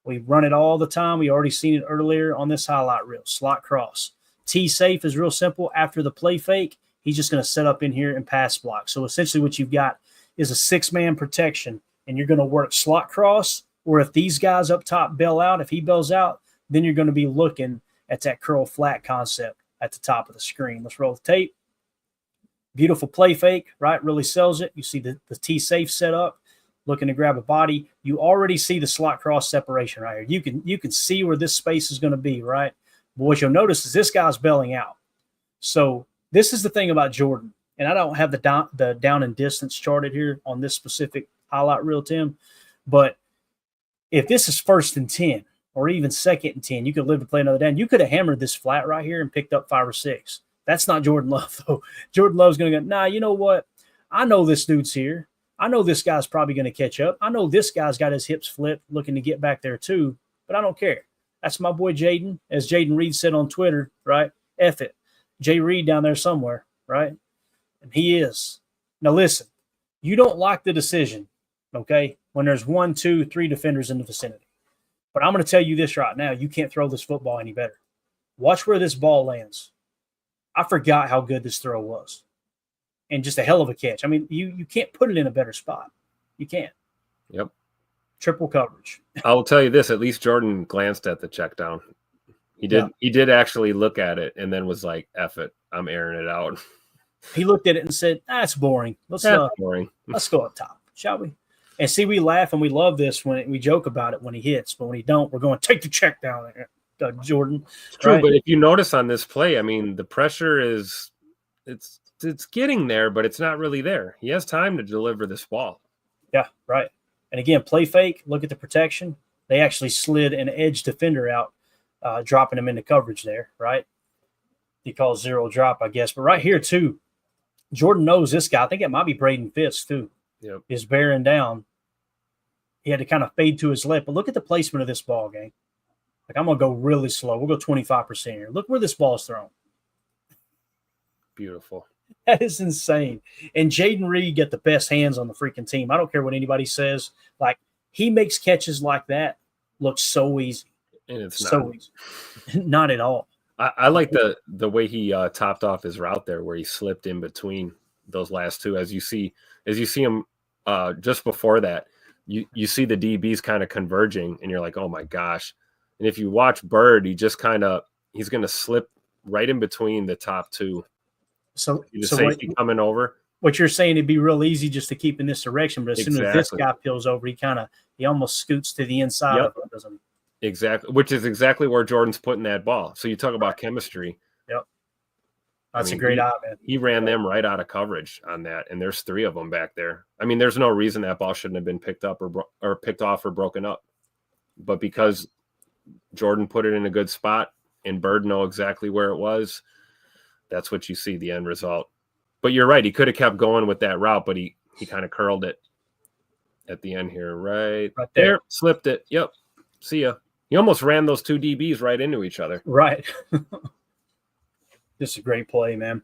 We run it all the time. We already seen it earlier on this highlight reel, slot cross. T safe is real simple. After the play fake, he's just going to set up in here and pass block. So essentially what you've got is a 6-man protection, and you're going to work slot cross, or if these guys up top bail out, if he bails out, then you're going to be looking at that curl flat concept at the top of the screen. Let's roll the tape. Beautiful play fake, right? Really sells it. You see the T safe set up, looking to grab a body. You already see the slot cross separation right here. You can see where this space is going to be, right? But what you'll notice is this guy's bailing out. So this is the thing about Jordan, and I don't have the down and distance charted here on this specific highlight reel, Tim, but if this is 1st and 10 or even 2nd and 10, you could live to play another down. You could have hammered this flat right here and picked up 5 or 6. That's not Jordan Love, though. Jordan Love's going to go, nah, you know what? I know this dude's here. I know this guy's probably going to catch up. I know this guy's got his hips flipped looking to get back there too, but I don't care. That's my boy Jayden. As Jayden Reed said on Twitter, right? F it. Jay Reed down there somewhere, right? And he is. Now listen, you don't like the decision, okay, when there's 1, 2, 3 defenders in the vicinity. But I'm going to tell you this right now. You can't throw this football any better. Watch where this ball lands. I forgot how good this throw was. And just a hell of a catch. I mean, you can't put it in a better spot. You can't. Yep. Triple coverage. I will tell you this, at least Jordan glanced at the check down. He did. Yeah. He did actually look at it and then was like, F it, I'm airing it out. He looked at it and said, that's boring. Boring. Let's go up top, shall we? And see, we laugh and we love this when we joke about it when he hits, but when he don't, we're going, take the check down there, Jordan. It's true, right? But if you notice on this play, I mean, the pressure is it's getting there, but it's not really there. He has time to deliver this ball. Yeah, right. And again, play fake, look at the protection. They actually slid an edge defender out, dropping him into coverage there, right? He calls 0 drop, I guess. But right here, too, Jordan knows this guy. I think it might be Braden Fitz, too. Yep. Is bearing down. He had to kind of fade to his left. But look at the placement of this ball, gang. Like, I'm going to go really slow. We'll go 25% here. Look where this ball is thrown. Beautiful. That is insane. And Jayden Reed got the best hands on the freaking team. I don't care what anybody says. Like, he makes catches like that look so easy. And it's not. So easy. Not at all. I like the way he topped off his route there where he slipped in between those last two. As you see them just before that, you see the DBs kind of converging, and you're like, oh my gosh. And if you watch Bird, he's going to slip right in between the top two. So safety coming over. What you're saying, it'd be real easy just to keep in this direction, but as soon as this guy peels over, he almost scoots to the inside of it, doesn't he? Exactly, which is exactly where Jordan's putting that ball. So you talk about chemistry. Yep. That's a great eye, man. He ran them right out of coverage on that, and there's 3 of them back there. I mean, there's no reason that ball shouldn't have been picked up or picked off or broken up. But because Jordan put it in a good spot and Bird know exactly where it was, that's what you see, the end result. But you're right. He could have kept going with that route, but he kind of curled it at the end here. Right there. Slipped it. Yep. See ya. He almost ran those 2 DBs right into each other. Right. This is a great play, man.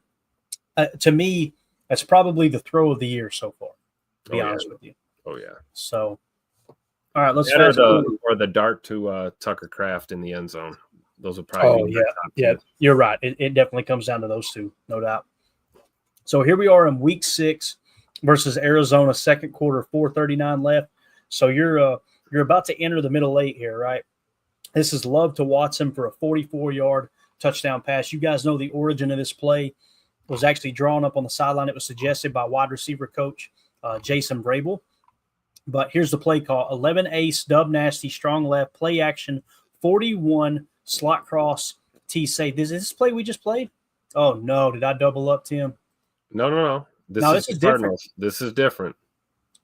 To me, that's probably the throw of the year so far, to be honest with you. Oh, yeah. So, all right, let's fast forward. Or the dart to Tucker Kraft in the end zone. Those would probably be yeah. You're right. It definitely comes down to those two, no doubt. So here we are in week 6 versus Arizona, second quarter, 4:39 left. So you're about to enter the middle 8 here, right? This is Love to Watson for a 44-yard touchdown pass. You guys know the origin of this play was actually drawn up on the sideline. It was suggested by wide receiver coach Jason Vrabel. But here's the play call. 11 ace, dub nasty, strong left, play action, 41, slot cross, T safe. Is this play we just played? Oh, no. Did I double up, Tim? No. This is different. This is different.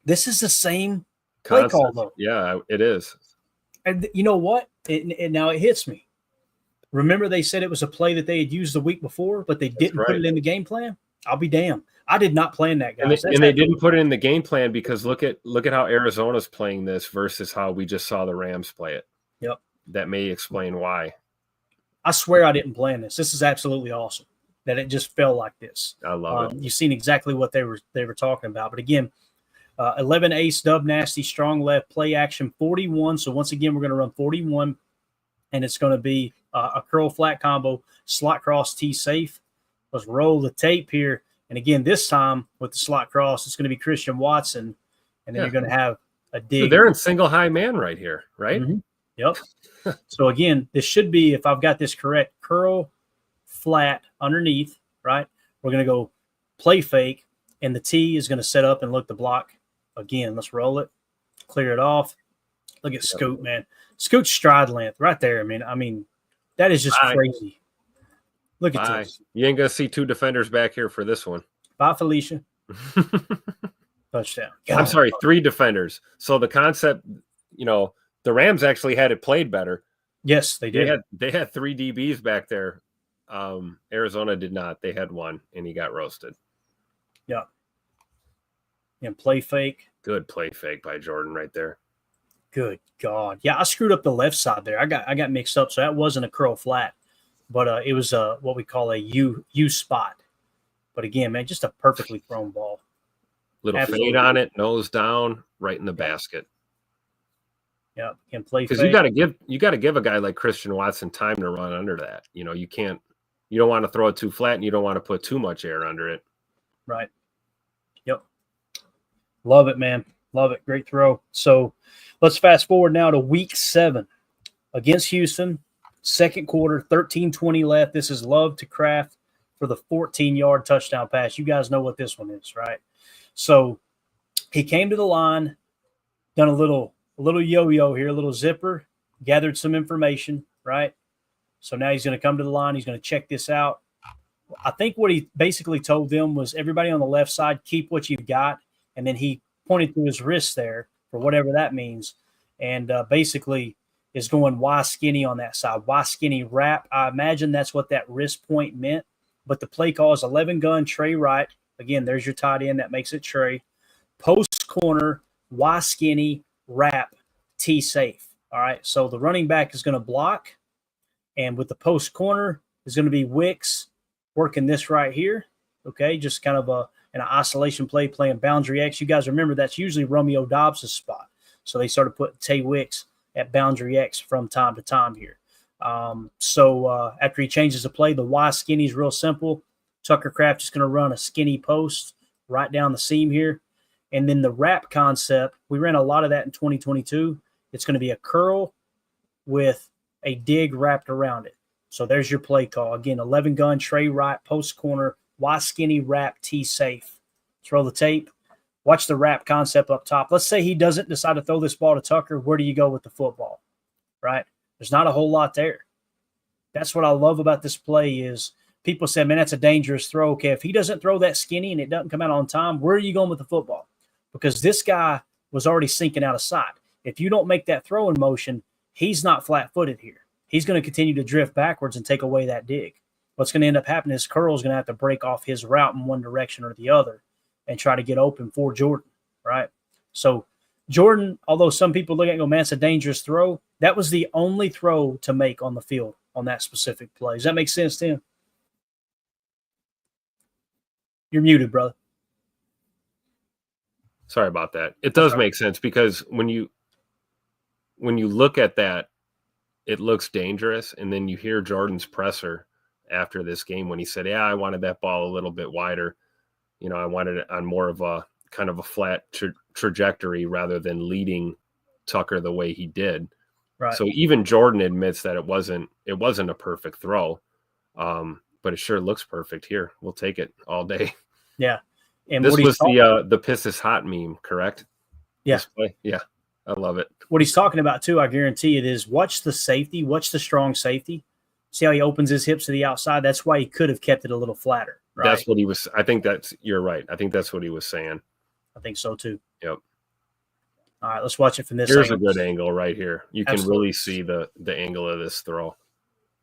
This is the same play call, though. Yeah, it is. And you know what? Now it hits me. Remember they said it was a play that they had used the week before, but they didn't put it in the game plan? I'll be damned. I did not plan that, guys. And they didn't put it in the game plan because look at how Arizona's playing this versus how we just saw the Rams play it. Yep. That may explain why. I swear I didn't plan this. This is absolutely awesome that it just fell like this. I love it. You've seen exactly what they were talking about. But again, 11 ace, dub nasty, strong left, play action, 41. So once again, we're going to run 41, and it's going to be a curl flat combo, slot cross, T safe. Let's roll the tape here. And again, this time with the slot cross, it's going to be Christian Watson, and then you're going to have a dig. So they're in single high man right here, right? Mm-hmm. Yep. So again, this should be, if I've got this correct, curl flat underneath, right? We're going to go play fake, and the T is going to set up and look the block. Again, let's roll it, clear it off. Look at Scoot, man. Scoot's stride length right there. I mean, that is just crazy. Look at this. You ain't going to see 2 defenders back here for this one. Bye, Felicia. Touchdown. I'm sorry, 3 defenders. So the concept, the Rams actually had it played better. Yes, they did. They had 3 DBs back there. Arizona did not. They had 1, and he got roasted. Yeah. And play fake. Good play fake by Jordan right there. Good God. Yeah, I screwed up the left side there. I got mixed up, so that wasn't a curl flat, but it was what we call a U spot. But again, man, just a perfectly thrown ball. Little fade on it, nose down, right in the basket. Yeah, can play because you got to give a guy like Christian Watson time to run under that. You don't want to throw it too flat, and you don't want to put too much air under it. Right. Yep. Love it, man. Love it. Great throw. So let's fast forward now to week 7 against Houston. Second quarter, 13:20 left. This is Love to Kraft for the 14-yard touchdown pass. You guys know what this one is, right? So he came to the line, done a little yo-yo here, a little zipper, gathered some information, right? So now he's going to come to the line. He's going to check this out. I think what he basically told them was everybody on the left side, keep what you've got. And then he pointed to his wrist there for whatever that means. And basically is going Y skinny on that side. Y skinny wrap. I imagine that's what that wrist point meant. But the play call is 11 gun, Trey right. Again, there's your tight end. That makes it Trey. Post corner, Y skinny, wrap, T safe. All right. So the running back is going to block. And with the post corner is going to be Wicks working this right here. Okay. Just kind of an isolation play playing boundary X. You guys remember that's usually Romeo Dobbs' spot. So they started putting Tay Wicks at boundary X from time to time here. So after he changes the play, the Y skinny is real simple. Tucker Kraft is going to run a skinny post right down the seam here. And then the wrap concept, we ran a lot of that in 2022. It's going to be a curl with a dig wrapped around it. So there's your play call. Again, 11 gun, tray right, post corner, Y skinny, wrap, T safe. Let's roll the tape. Watch the wrap concept up top. Let's say he doesn't decide to throw this ball to Tucker. Where do you go with the football? Right? There's not a whole lot there. That's what I love about this play is people say, man, that's a dangerous throw. Okay, if he doesn't throw that skinny and it doesn't come out on time, where are you going with the football? Because this guy was already sinking out of sight. If you don't make that throw in motion, he's not flat-footed here. He's going to continue to drift backwards and take away that dig. What's going to end up happening is Curl is going to have to break off his route in one direction or the other and try to get open for Jordan, right? So Jordan, although some people look at it and go, man, it's a dangerous throw, that was the only throw to make on the field on that specific play. Does that make sense, Tim? You're muted, brother. Sorry about that. It does make sense because when you look at that, it looks dangerous. And then you hear Jordan's presser after this game when he said, yeah, I wanted that ball a little bit wider. You know, I wanted it on more of a kind of a flat trajectory rather than leading Tucker the way he did. Right. So even Jordan admits that it wasn't a perfect throw, but it sure looks perfect here. We'll take it all day. Yeah. And this was the piss is hot meme, correct? Yeah. Yeah. I love it. What he's talking about too, I guarantee it, is watch the safety, watch the strong safety. See how he opens his hips to the outside? That's why he could have kept it a little flatter. Right? That's what he was. I think you're right. I think that's what he was saying. I think so too. Yep. All right, let's watch it from this Here's angle. a good angle right here. You can really see the angle of this throw.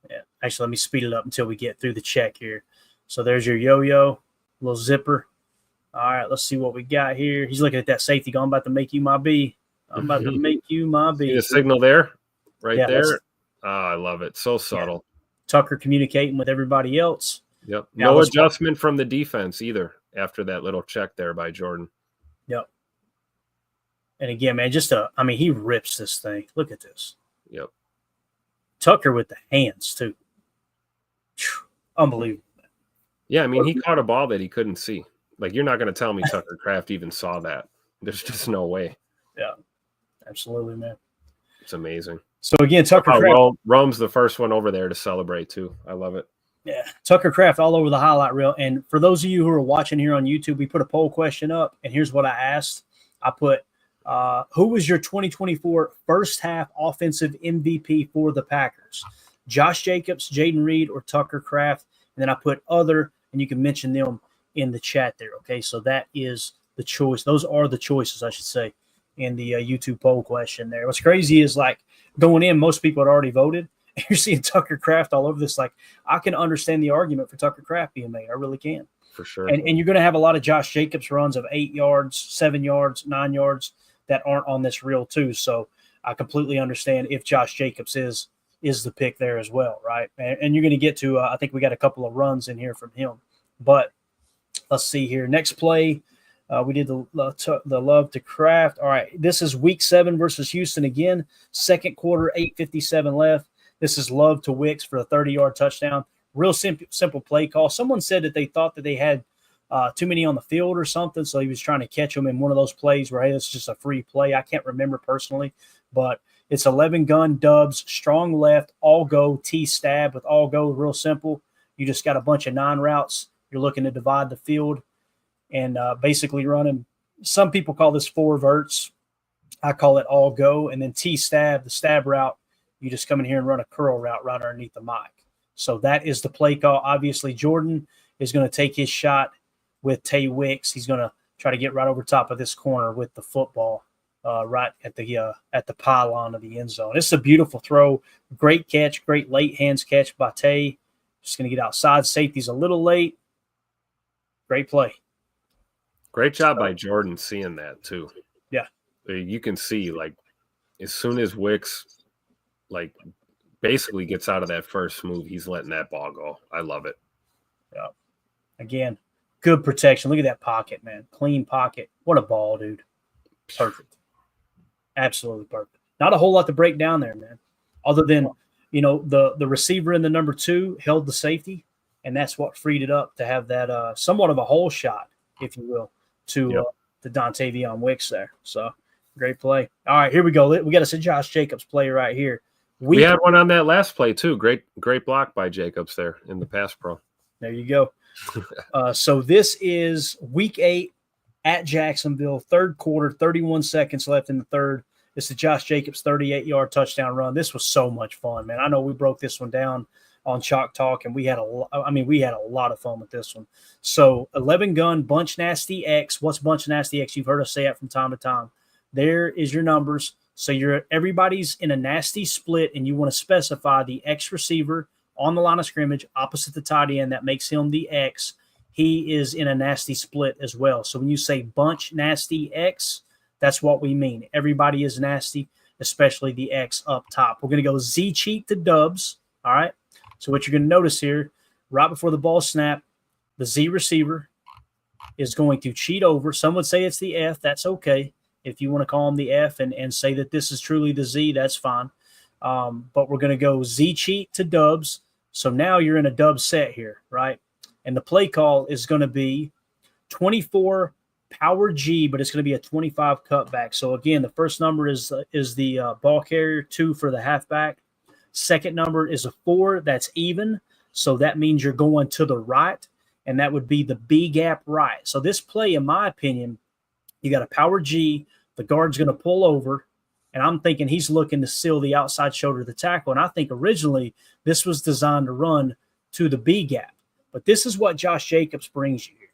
Yeah. Actually, let me speed it up until we get through the check here. So there's your yo-yo, little zipper. All right, let's see what we got here. He's looking at that safety going, I'm about to make you my B. I'm about to make you my B. See the signal there? Right Yeah, there? Oh, I love it. So subtle. Yeah. Tucker communicating with everybody else. Yep. No adjustment from the defense either after that little check there by Jordan. Yep. And again, man, he rips this thing. Look at this. Yep. Tucker with the hands, too. Unbelievable. Yeah, I mean, he caught a ball that he couldn't see. Like, you're not going to tell me Tucker Kraft even saw that. There's just no way. Yeah, absolutely, man. It's amazing. So, again, Tucker Kraft. Well, Rome's the first one over there to celebrate, too. I love it. Yeah, Tucker Kraft all over the highlight reel. And for those of you who are watching here on YouTube, we put a poll question up, and here's what I asked. I put, who was your 2024 first half offensive MVP for the Packers? Josh Jacobs, Jaden Reed, or Tucker Kraft? And then I put other, and you can mention them in the chat there, okay? So that is the choice. Those are the choices, I should say, in the YouTube poll question there. What's crazy is, like, going in, most people had already voted. You're seeing Tucker Kraft all over this. Like, I can understand the argument for Tucker Kraft being made. I really can. For sure. And you're going to have a lot of Josh Jacobs runs of 8 yards, 7 yards, 9 yards that aren't on this reel too. So I completely understand if Josh Jacobs is the pick there as well, right? And you're going to get to, I think we got a couple of runs in here from him. But let's see here. Next play, we did the love to Kraft. All right, this is week 7 versus Houston again. Second quarter, 8:57 left. This is Love to Wicks for a 30-yard touchdown. Real simple play call. Someone said that they thought that they had too many on the field or something, so he was trying to catch them in one of those plays where, hey, it's just a free play. I can't remember personally, but it's 11 gun dubs, strong left, all go, T stab with all go, real simple. You just got a bunch of 9 routes. You're looking to divide the field and basically running. Some people call this 4 verts. I call it all go. And then T stab, the stab route, you just come in here and run a curl route right underneath the mic. So that is the play call. Obviously, Jordan is going to take his shot with Tay Wicks. He's going to try to get right over top of this corner with the football right at the pylon of the end zone. It's a beautiful throw. Great catch, great late hands catch by Tay. Just going to get outside. Safety's a little late. Great play. Great job by Jordan seeing that too. Yeah. You can see, like, as soon as Wicks, like, basically gets out of that first move, he's letting that ball go. I love it. Yeah. Again, good protection. Look at that pocket, man. Clean pocket. What a ball, dude. Perfect. Absolutely perfect. Not a whole lot to break down there, man. Other than, the receiver in the number 2 held the safety, and that's what freed it up to have that somewhat of a hole shot if you will, to Dontavion Wicks there. So great play. All right, here we go. We got us a Josh Jacobs play right here. We had one on that last play too. Great block by Jacobs there in the pass pro. There you go. So this is week 8 at Jacksonville, third quarter, 31 seconds left in the third. It's the Josh Jacobs 38-yard touchdown run. This was so much fun, man. I know we broke this one down on Chalk Talk, and we had a lot of fun with this one. So 11 gun, bunch nasty X. What's bunch nasty X? You've heard us say it from time to time. There is your numbers. So everybody's in a nasty split, and you want to specify the X receiver on the line of scrimmage opposite the tight end. That makes him the X. He is in a nasty split as well. So when you say bunch nasty X, that's what we mean. Everybody is nasty, especially the X up top. We're going to go Z cheat to dubs. All right. So what you're going to notice here, right before the ball snap, the Z receiver is going to cheat over. Some would say it's the F. That's okay. If you want to call him the F and say that this is truly the Z, that's fine. But we're going to go Z cheat to dubs. So now you're in a dub set here, right? And the play call is going to be 24 power G, but it's going to be a 25 cutback. So again, the first number is the ball carrier, 2 for the halfback. Second number is a 4. That's even. So that means you're going to the right, and that would be the B gap right. So this play, in my opinion, you got a power G. The guard's going to pull over, and I'm thinking he's looking to seal the outside shoulder of the tackle. And I think originally this was designed to run to the B gap. But this is what Josh Jacobs brings you here.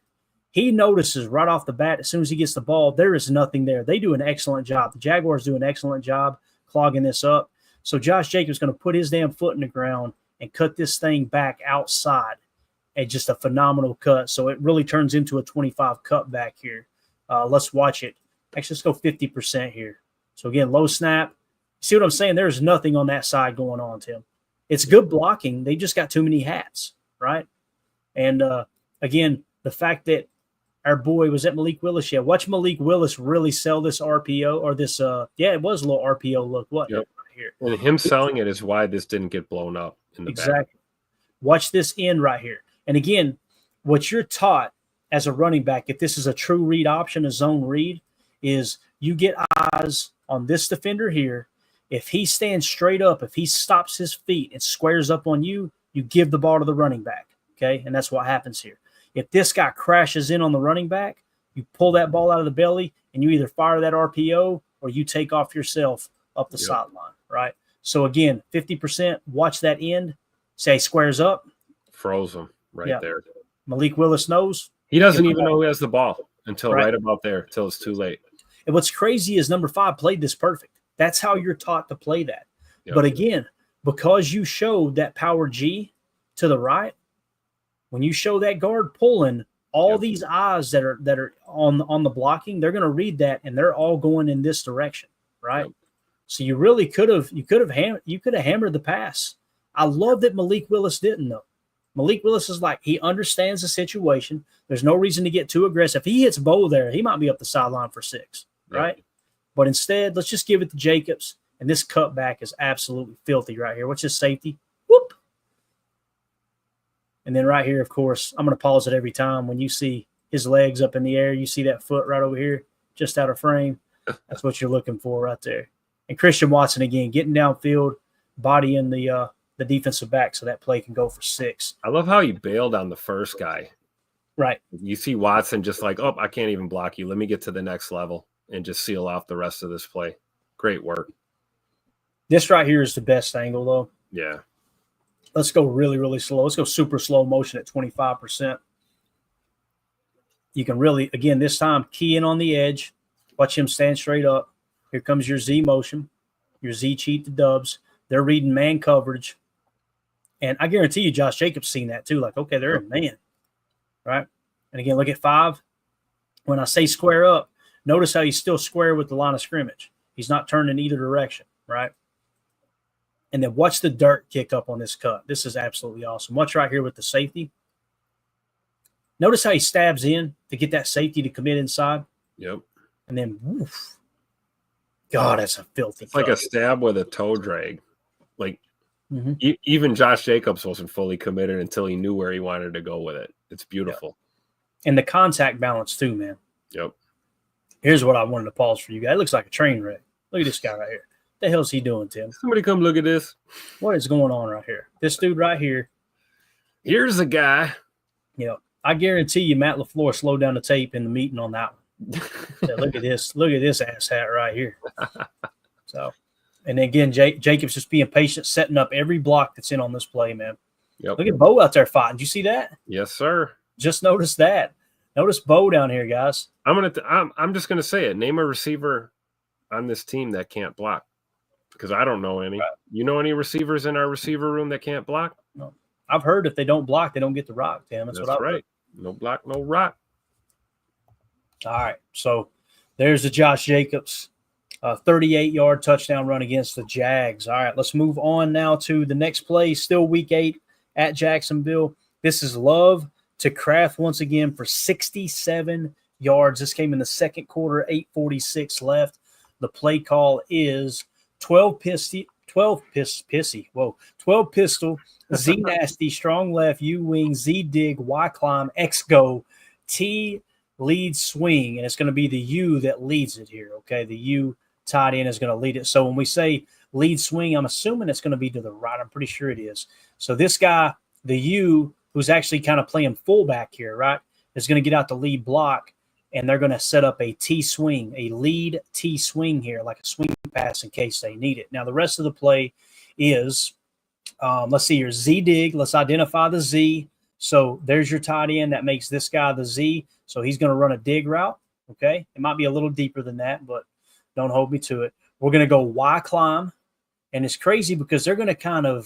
He notices right off the bat, as soon as he gets the ball, there is nothing there. They do an excellent job. The Jaguars do an excellent job clogging this up. So Josh Jacobs is going to put his damn foot in the ground and cut this thing back outside. And just a phenomenal cut. So it really turns into a 25 cutback here. Let's watch it. Actually, let's go 50% here. So again, low snap. See what I'm saying? There's nothing on that side going on, Tim. It's good blocking. They just got too many hats, right? And again, the fact that our boy was at Malik Willis. Yeah, watch Malik Willis really sell this RPO or this. It was a little RPO look. What right here? And him selling it is why this didn't get blown up in the back. Watch this end right here. And again, what you're taught as a running back, if this is a true read option, a zone read, is you get eyes on this defender here. If he stands straight up, if he stops his feet and squares up on you, you give the ball to the running back. Okay, and that's what happens here. If this guy crashes in on the running back, you pull that ball out of the belly and you either fire that RPO or you take off yourself up the sideline, right? So again, 50%, watch that end, say squares up. Froze him there. Malik Willis knows. He doesn't even know he has the ball until right about there, until it's too late. And what's crazy is number 5 played this perfect. That's how you're taught to play that. Yep. But again, because you showed that power G to the right, when you show that guard pulling, all these eyes that are on the blocking, they're going to read that, and they're all going in this direction, right? Yep. So you really could have hammered the pass. I love that Malik Willis didn't though. Malik Willis is like, he understands the situation. There's no reason to get too aggressive. If he hits Bo there, he might be up the sideline for 6, right? Yep. But instead, let's just give it to Jacobs, and this cutback is absolutely filthy right here. What's his safety? Whoop. And then right here, of course, I'm going to pause it every time. When you see his legs up in the air, you see that foot right over here, just out of frame. That's what you're looking for right there. And Christian Watson, again, getting downfield, body in the defensive back so that play can go for 6. I love how he bailed on the first guy. Right. You see Watson just like, I can't even block you. Let me get to the next level and just seal off the rest of this play. Great work. This right here is the best angle, though. Yeah. Let's go really, really slow. Let's go super slow motion at 25%. You can really, again, this time, key in on the edge. Watch him stand straight up. Here comes your Z motion, your Z cheat to dubs. They're reading man coverage. And I guarantee you Josh Jacobs seen that too. Like, okay, they're in man, right? And again, look at 5. When I say square up, notice how he's still square with the line of scrimmage. He's not turning either direction, right? And then watch the dirt kick up on this cut. This is absolutely awesome. Watch right here with the safety. Notice how he stabs in to get that safety to commit inside. Yep. And then, woof. God, that's a filthy It's cut. like a stab with a toe drag. Like, even Josh Jacobs wasn't fully committed until he knew where he wanted to go with it. It's beautiful. And the contact balance too, man. Yep. Here's what I wanted to pause for you guys. It looks like a train wreck. Look at this guy right here. What the hell's he doing, Tim? Somebody come look at this. What is going on right here? This dude right here. Here's a guy. You know, I guarantee you Matt LaFleur slowed down the tape in the meeting on that one. So look at this. Look at this ass hat right here. So, and again, Jacobs just being patient, setting up every block that's in on this play, man. Yep. Look at Bo out there fighting. Did you see that? Yes, sir. Just notice that. Notice Bo down here, guys. I'm just gonna say it. Name a receiver on this team that can't block, because I don't know any. Right. You know any receivers in our receiver room that can't block? No. I've heard if they don't block, they don't get the rock, Tim. That's what I've right. heard. No block, no rock. All right. So there's the Josh Jacobs 38-yard touchdown run against the Jags. All right, let's move on now to the next play. Still week 8 at Jacksonville. This is Love to Kraft once again for 67 yards. This came in the second quarter, 8:46 left. The play call is 12 pistol, Z nasty, strong left, U wing, Z dig, Y climb, X go, T lead swing, and it's going to be the U that leads it here. Okay, the U tight end is going to lead it. So when we say lead swing, I'm assuming it's going to be to the right. I'm pretty sure it is. So this guy, the U, who's actually kind of playing fullback here, right, is going to get out the lead block, and they're going to set up a T swing, a lead T swing here, like a swing pass in case they need it. Now, the rest of the play is, let's see here, Z dig. Let's identify the Z. So there's your tight end. That makes this guy the Z. So he's going to run a dig route, okay? It might be a little deeper than that, but don't hold me to it. We're going to go Y climb, and it's crazy because they're going to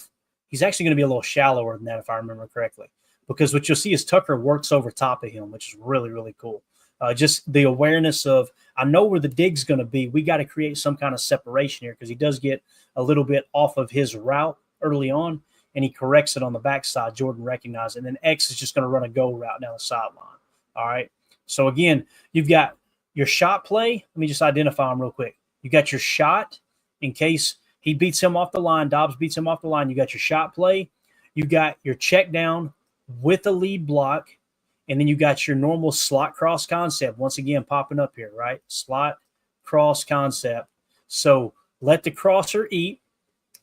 he's actually going to be a little shallower than that if I remember correctly, because what you'll see is Tucker works over top of him, which is really, really cool. Just the awareness of, I know where the dig's going to be. We got to create some kind of separation here because he does get a little bit off of his route early on, and he corrects it on the backside. Jordan recognized it. And then X is just going to run a go route down the sideline. All right. So, again, you've got your shot play. Let me just identify him real quick. You got your shot in case he beats him off the line. Dobbs beats him off the line. You got your shot play. You got your check down with the lead block. And then you got your normal slot cross concept. Once again, popping up here, right? Slot cross concept. So let the crosser eat.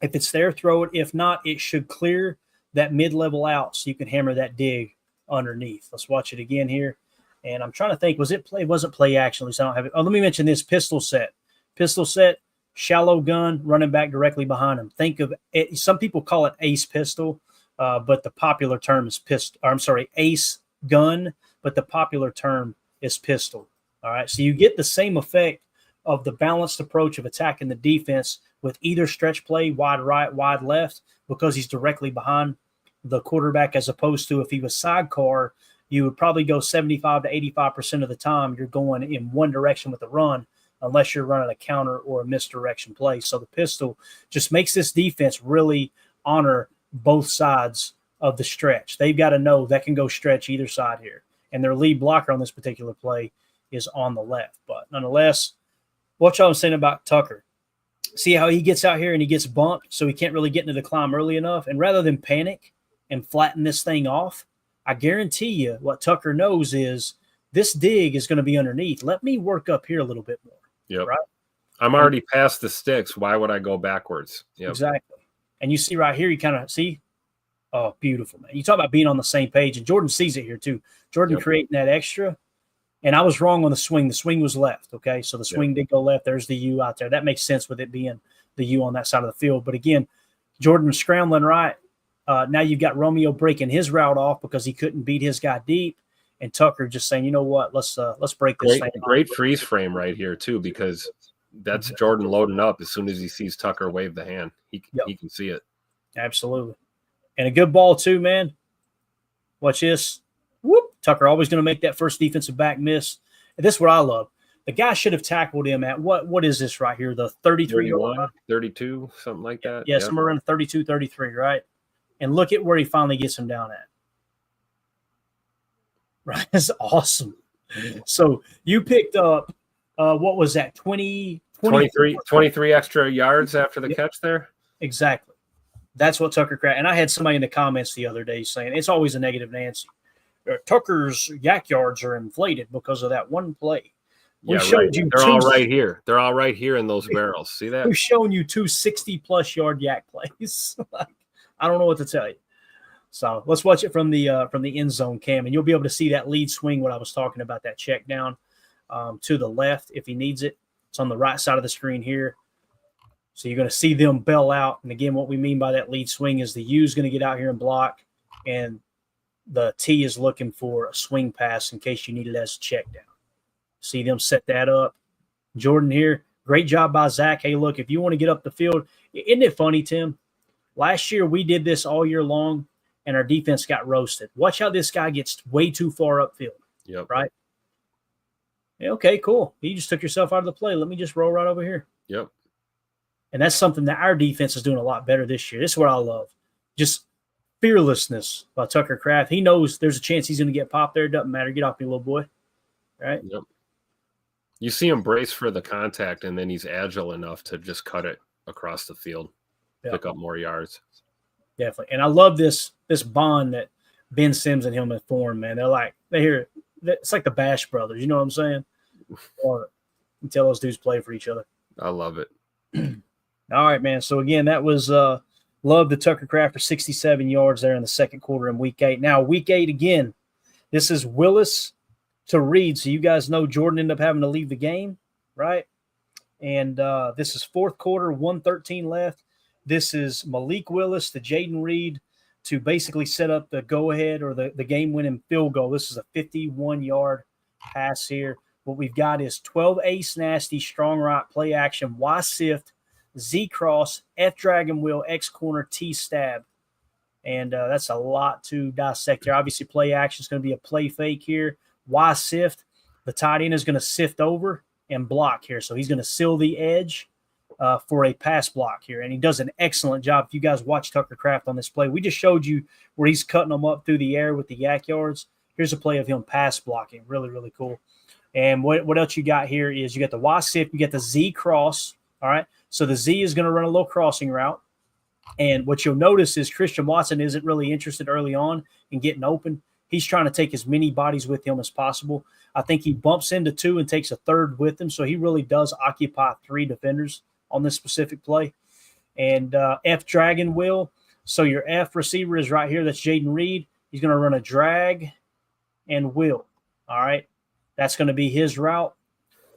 If it's there, throw it. If not, it should clear that mid-level out so you can hammer that dig underneath. Let's watch it again here. And I'm trying to think, was it play? It wasn't play action. At least I don't have it. Oh, let me mention this pistol set. Pistol set, shallow gun, running back directly behind him. Think of it. Some people call it ace pistol, but the popular term is ace gun, but the popular term is pistol. All right. So you get the same effect of the balanced approach of attacking the defense with either stretch play, wide right, wide left, because he's directly behind the quarterback, as opposed to if he was sidecar, you would probably go 75 to 85% of the time you're going in one direction with the run, unless you're running a counter or a misdirection play. So the pistol just makes this defense really honor both sides of the stretch. They've got to know that can go stretch either side here. And their lead blocker on this particular play is on the left. But nonetheless, what y'all was saying about Tucker. See how he gets out here and he gets bumped, so he can't really get into the climb early enough. And rather than panic and flatten this thing off, I guarantee you what Tucker knows is this dig is going to be underneath. Let me work up here a little bit more. Yep. Right? I'm already past the sticks. Why would I go backwards? Yep. Exactly. And you see right here, you kind of see, oh, beautiful, man. You talk about being on the same page, and Jordan sees it here too. Jordan creating that extra. And I was wrong on the swing. The swing was left, okay? So the swing did go left. There's the U out there. That makes sense with it being the U on that side of the field. But, again, Jordan was scrambling right. Now you've got Romeo breaking his route off because he couldn't beat his guy deep. And Tucker just saying, you know what, let's break this thing off. Great freeze frame right here, too, because that's Jordan loading up as soon as he sees Tucker wave the hand. He can see it. Absolutely. And a good ball, too, man. Watch this. Whoop. Tucker always going to make that first defensive back miss. And this is what I love. The guy should have tackled him at what is this right here? The 33-yard, 32, something like that. Yeah, somewhere around 32, 33, right? And look at where he finally gets him down at. Right, that's awesome. So you picked up what was that? 23 extra yards after the catch there. Exactly. That's what Tucker cracked. And I had somebody in the comments the other day saying it's always a negative Nancy. Tucker's yak yards are inflated because of that one play. We Yeah, showed right. you They're all right here. They're all right here in those barrels. See that? We've shown you 2 60-plus yard yak plays. I don't know what to tell you. So let's watch it from the end zone cam, and you'll be able to see that lead swing, what I was talking about, that check down to the left if he needs it. It's on the right side of the screen here. So you're going to see them bail out. And again, what we mean by that lead swing is the U is going to get out here and block, and the T is looking for a swing pass in case you need it as a check down. See them set that up. Jordan here, great job by Zach. Hey, look, if you want to get up the field, isn't it funny, Tim? Last year we did this all year long, and our defense got roasted. Watch how this guy gets way too far upfield. Yep. Right? Yeah, okay, cool. You just took yourself out of the play. Let me just roll right over here. Yep. And that's something that our defense is doing a lot better this year. This is what I love. Just fearlessness by Tucker Kraft. He knows there's a chance he's going to get popped there. It doesn't matter. Get off me, little boy. Right? Yep. You see him brace for the contact, and then he's agile enough to just cut it across the field, pick up more yards. Definitely. And I love this bond that Ben Sims and him have formed, man. It's like the Bash brothers. You know what I'm saying? Until those dudes play for each other. I love it. All right, man. So, again, that was love the Tucker Kraft for 67 yards there in the second quarter in Week 8. Now, Week 8, again, this is Willis to Reed. So, you guys know Jordan ended up having to leave the game, right? And this is fourth quarter, 1:13 left. This is Malik Willis to Jaden Reed to basically set up the go-ahead or the game-winning field goal. This is a 51-yard pass here. What we've got is 12 ace nasty, strong right, play action, Y sift, Z cross, F dragon wheel, X corner, T stab. And that's a lot to dissect here. Obviously, play action is going to be a play fake here. Y sift, the tight end is going to sift over and block here. So he's going to seal the edge for a pass block here. And he does an excellent job. If you guys watch Tucker Kraft on this play, we just showed you where he's cutting them up through the air with the yak yards. Here's a play of him pass blocking. Really, really cool. And what else you got here is you got the Y sift, you got the Z cross. All right. So the Z is going to run a little crossing route. And what you'll notice is Christian Watson isn't really interested early on in getting open. He's trying to take as many bodies with him as possible. I think he bumps into 2 and takes a third with him. So he really does occupy 3 defenders on this specific play. And F dragon wheel. So your F receiver is right here. That's Jaden Reed. He's going to run a drag and wheel. All right. That's going to be his route.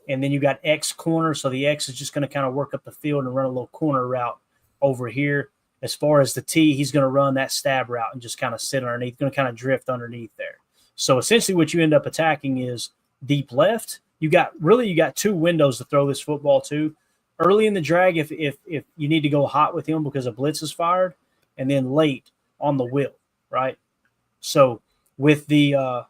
And then you got X corner. So the X is just going to kind of work up the field and run a little corner route over here. As far as the T, he's going to run that stab route and just kind of sit underneath, going to kind of drift underneath there. So essentially what you end up attacking is deep left. You got 2 windows to throw this football to. Early in the drag, if you need to go hot with him because a blitz is fired, and then late on the wheel, right? So with the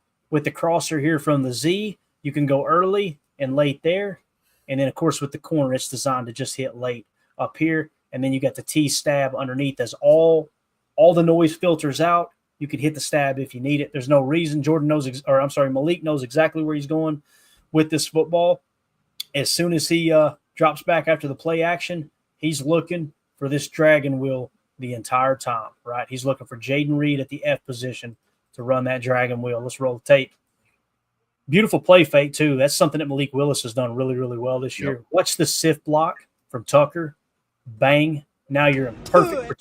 crosser here from the Z, you can go early and late there. And then, of course, with the corner, it's designed to just hit late up here. And then you got the T stab underneath as all the noise filters out. You can hit the stab if you need it. There's no reason. Malik knows exactly where he's going with this football. As soon as he drops back after the play action, he's looking for this dragon wheel the entire time, right? He's looking for Jaden Reed at the F position to run that dragon wheel. Let's roll the tape. Beautiful play fake, too. That's something that Malik Willis has done really, really well this year. Watch the sift block from Tucker. Bang. Now you're in perfect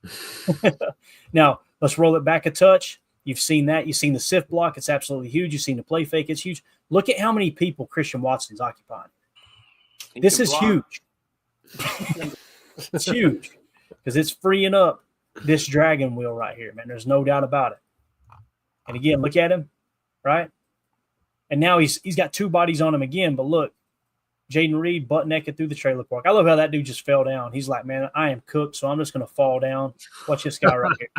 protection. Now, let's roll it back a touch. You've seen that. You've seen the sift block. It's absolutely huge. You've seen the play fake. It's huge. Look at how many people Christian Watson's occupying. This is huge. It's huge because it's freeing up this dragon wheel right here, man. There's no doubt about it. And again, look at him, right? And now he's got 2 bodies on him again. But look, Jaden Reed butt naked through the trailer park. I love how that dude just fell down. He's like, man, I am cooked, so I'm just going to fall down. Watch this guy right here.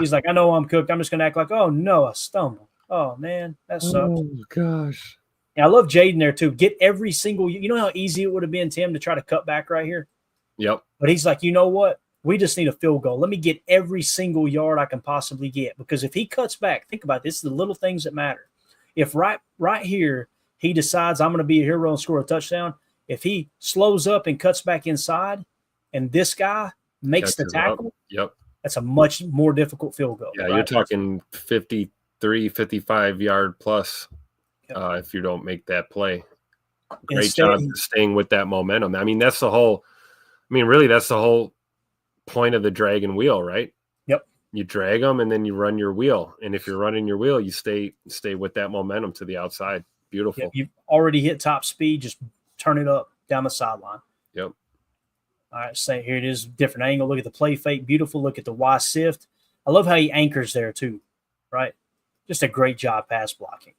He's like, I know I'm cooked. I'm just going to act like, oh, no, I stumbled. Oh, man, that sucks. Oh, gosh. And I love Jaden there, too. Get every single – you know how easy it would have been, Tim, to try to cut back right here? Yep. But he's like, you know what? We just need a field goal. Let me get every single yard I can possibly get. Because if he cuts back, think about this, the little things that matter. If right here he decides I'm going to be a hero and score a touchdown, if he slows up and cuts back inside and this guy makes the tackle, yep, that's a much more difficult field goal. Yeah, right? You're talking 50, 53, 55-yard plus if you don't make that play. Great job staying with that momentum. I mean, that's the whole point of the dragon wheel, right? Yep. You drag them and then you run your wheel. And if you're running your wheel, you stay with that momentum to the outside. Beautiful. Yep. You've already hit top speed. Just turn it up down the sideline. Yep. All right, so here it is, different angle. Look at the play fake, beautiful. Look at the Y sift. I love how he anchors there too, right? Just a great job pass blocking.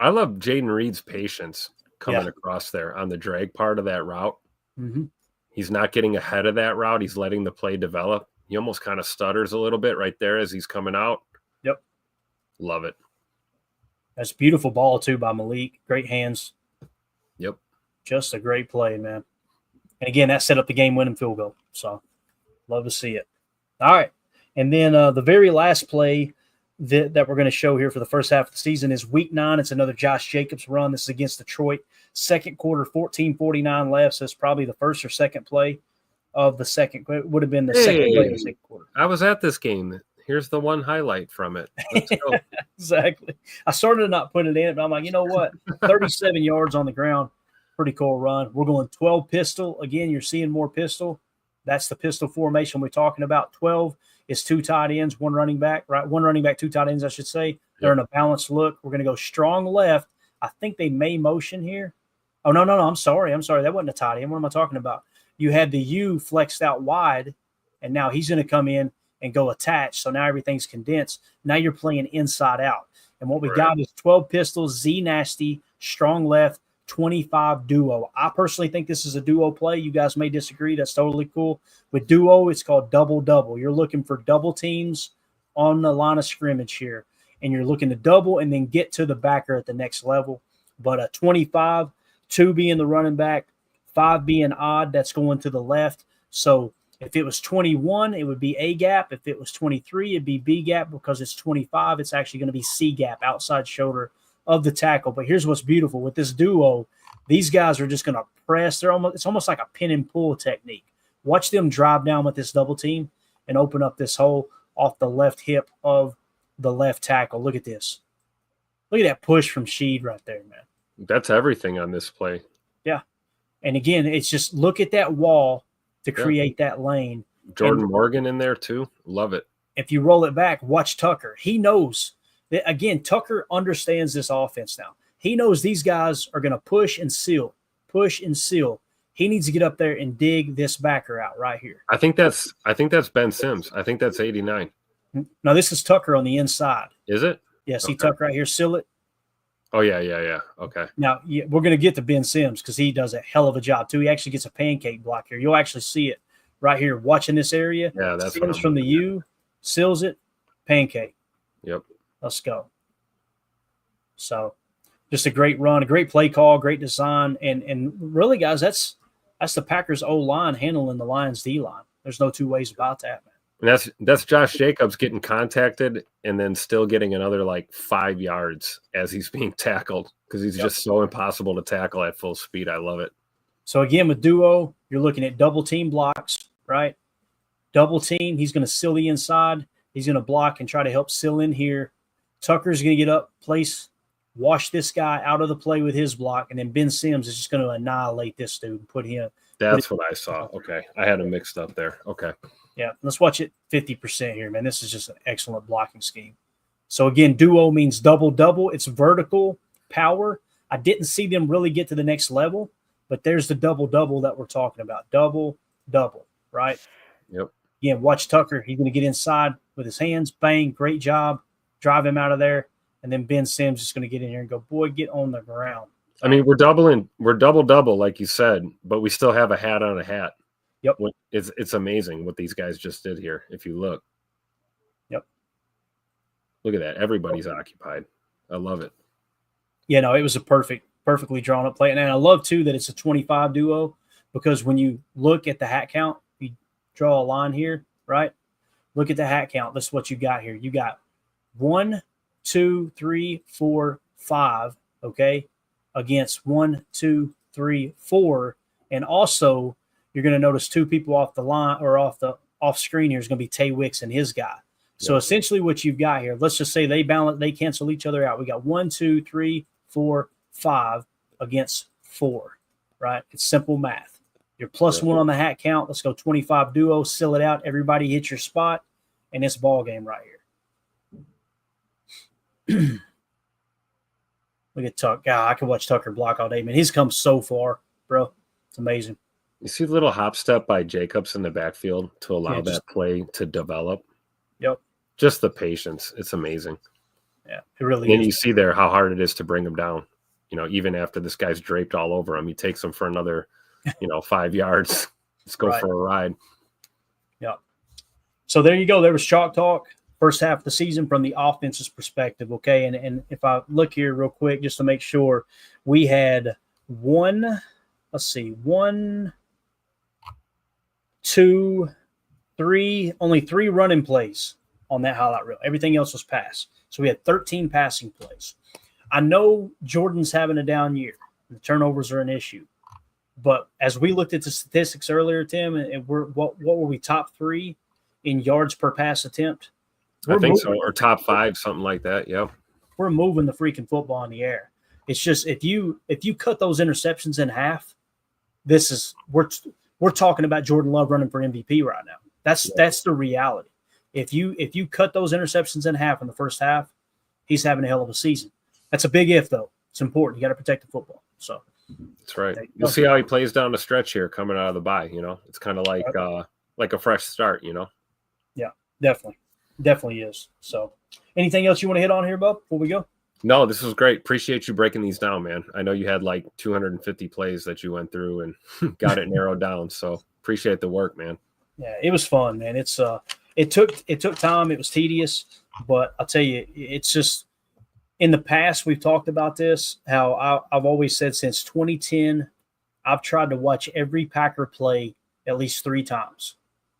I love Jaden Reed's patience coming across there on the drag part of that route. Mm-hmm. He's not getting ahead of that route. He's letting the play develop. He almost kind of stutters a little bit right there as he's coming out. Yep. Love it. That's a beautiful ball too by Malik. Great hands. Yep. Just a great play, man. And again, that set up the game-winning field goal. So, love to see it. All right. And then the very last play that we're going to show here for the first half of the season is Week 9. It's another Josh Jacobs run. This is against Detroit. Second quarter, 14:49 left. So, it's probably the first or second play of the second. It would have been the second play of the second quarter. I was at this game. Here's the one highlight from it. Let's go. Exactly. I started to not put it in, but I'm like, you know what? 37 yards on the ground. Pretty cool run. We're going 12 pistol. Again, you're seeing more pistol. That's the pistol formation we're talking about. 12 is 2 tight ends, 1 running back, right? 1 running back, 2 tight ends, I should say. They're in a balanced look. We're going to go strong left. I think they may motion here. Oh, no. I'm sorry. That wasn't a tight end. What am I talking about? You had the U flexed out wide, and now he's going to come in and go attached. So now everything's condensed. Now you're playing inside out. And what we got is 12 pistols, Z nasty, strong left, 25 duo. I personally think this is a duo play. You guys may disagree. That's totally cool. With duo, it's called double-double. You're looking for double teams on the line of scrimmage here, and you're looking to double and then get to the backer at the next level. But a 25, 2 being the running back, 5 being odd, that's going to the left. So if it was 21, it would be A gap. If it was 23, it'd be B gap. Because it's 25, it's actually going to be C gap, outside shoulder of the tackle. But here's what's beautiful with this duo. These guys are just going to press. It's almost like a pin and pull technique. Watch them drive down with this double team and open up this hole off the left hip of the left tackle. Look at this. Look at that push from Sheed right there, man. That's everything on this play. Yeah. And again, it's just look at that wall to create that lane. Jordan Morgan in there too. Love it. If you roll it back, watch Tucker. He knows that, again, Tucker understands this offense now. He knows these guys are going to push and seal. He needs to get up there and dig this backer out right here. I think that's Ben Sims. I think that's 89. No, this is Tucker on the inside. Is it? Yeah, see Tucker right here, seal it. Oh, yeah. Okay. Now, we're going to get to Ben Sims because he does a hell of a job, too. He actually gets a pancake block here. You'll actually see it right here watching this area. Yeah, that's Sims from the U, seals it, pancake. Yep. Let's go. So, just a great run, a great play call, great design. And really, guys, that's the Packers O-line handling the Lions D-line. There's no two ways about that, man. And that's Josh Jacobs getting contacted and then still getting another 5 yards as he's being tackled because he's just so impossible to tackle at full speed. I love it. So again, with duo, you're looking at double team blocks, right? Double team. He's going to seal the inside. He's going to block and try to help seal in here. Tucker's going to get up, place, wash this guy out of the play with his block, and then Ben Sims is just going to annihilate this dude and put him. That's what I saw. Okay. I had him mixed up there. Okay. Yeah, let's watch it 50% here, man. This is just an excellent blocking scheme. So, again, duo means double-double. It's vertical power. I didn't see them really get to the next level, but there's the double-double that we're talking about. Double-double, right? Yep. Again, watch Tucker. He's going to get inside with his hands. Bang, great job. Drive him out of there. And then Ben Sims is going to get in here and go, boy, get on the ground. I mean, we're double-double, like you said, but we still have a hat on a hat. Yep. It's amazing what these guys just did here. If you look. Yep. Look at that. Everybody's occupied. I love it. Yeah, no, it was a perfectly drawn up play. And I love, too, that it's a 25 duo because when you look at the hat count, you draw a line here, right? Look at the hat count. This is what you got here. You got 1, 2, 3, 4, 5, okay, against 1, 2, 3, 4. And also, you're going to notice 2 people off the line or off screen here is going to be Tay Wicks and his guy. So essentially what you've got here, let's just say they cancel each other out. We got 1, 2, 3, 4, 5 against 4, right? It's simple math. You're +1 on the hat count. Let's go 25 duo, seal it out. Everybody hit your spot, and it's ball game right here. Look at Tuck. God, I could watch Tucker block all day, man. He's come so far, bro. It's amazing. You see the little hop step by Jacobs in the backfield to allow that play to develop? Yep. Just the patience. It's amazing. Yeah, it really is. And you see there how hard it is to bring him down. Even after this guy's draped all over him, he takes him for another, 5 yards. Let's go for a ride. Yeah. So there you go. There was Chalk Talk. First half of the season from the offense's perspective, okay? And if I look here real quick just to make sure, we had one, two, three, only 3 running plays on that highlight reel. Everything else was pass. So we had 13 passing plays. I know Jordan's having a down year. The turnovers are an issue. But as we looked at the statistics earlier, Tim, and what were we, top 3 in yards per pass attempt? I think so, or top 5, something like that. Yeah, we're moving the freaking football in the air. It's just if you cut those interceptions in half, we're talking about Jordan Love running for MVP right now. That's the reality. If you cut those interceptions in half in the first half, he's having a hell of a season. That's a big if, though. It's important. You got to protect the football. So that's right. You'll see how he plays down the stretch here, coming out of the bye. It's kind of like a fresh start. Yeah, definitely is. So, anything else you want to hit on here, Bub, before we go? No, this was great. Appreciate you breaking these down, man. I know you had like 250 plays that you went through and got it narrowed down. So appreciate the work, man. Yeah, it was fun, man. It took time. It was tedious, but I'll tell you, it's just in the past we've talked about this. How I've always said since 2010, I've tried to watch every Packer play at least 3 times.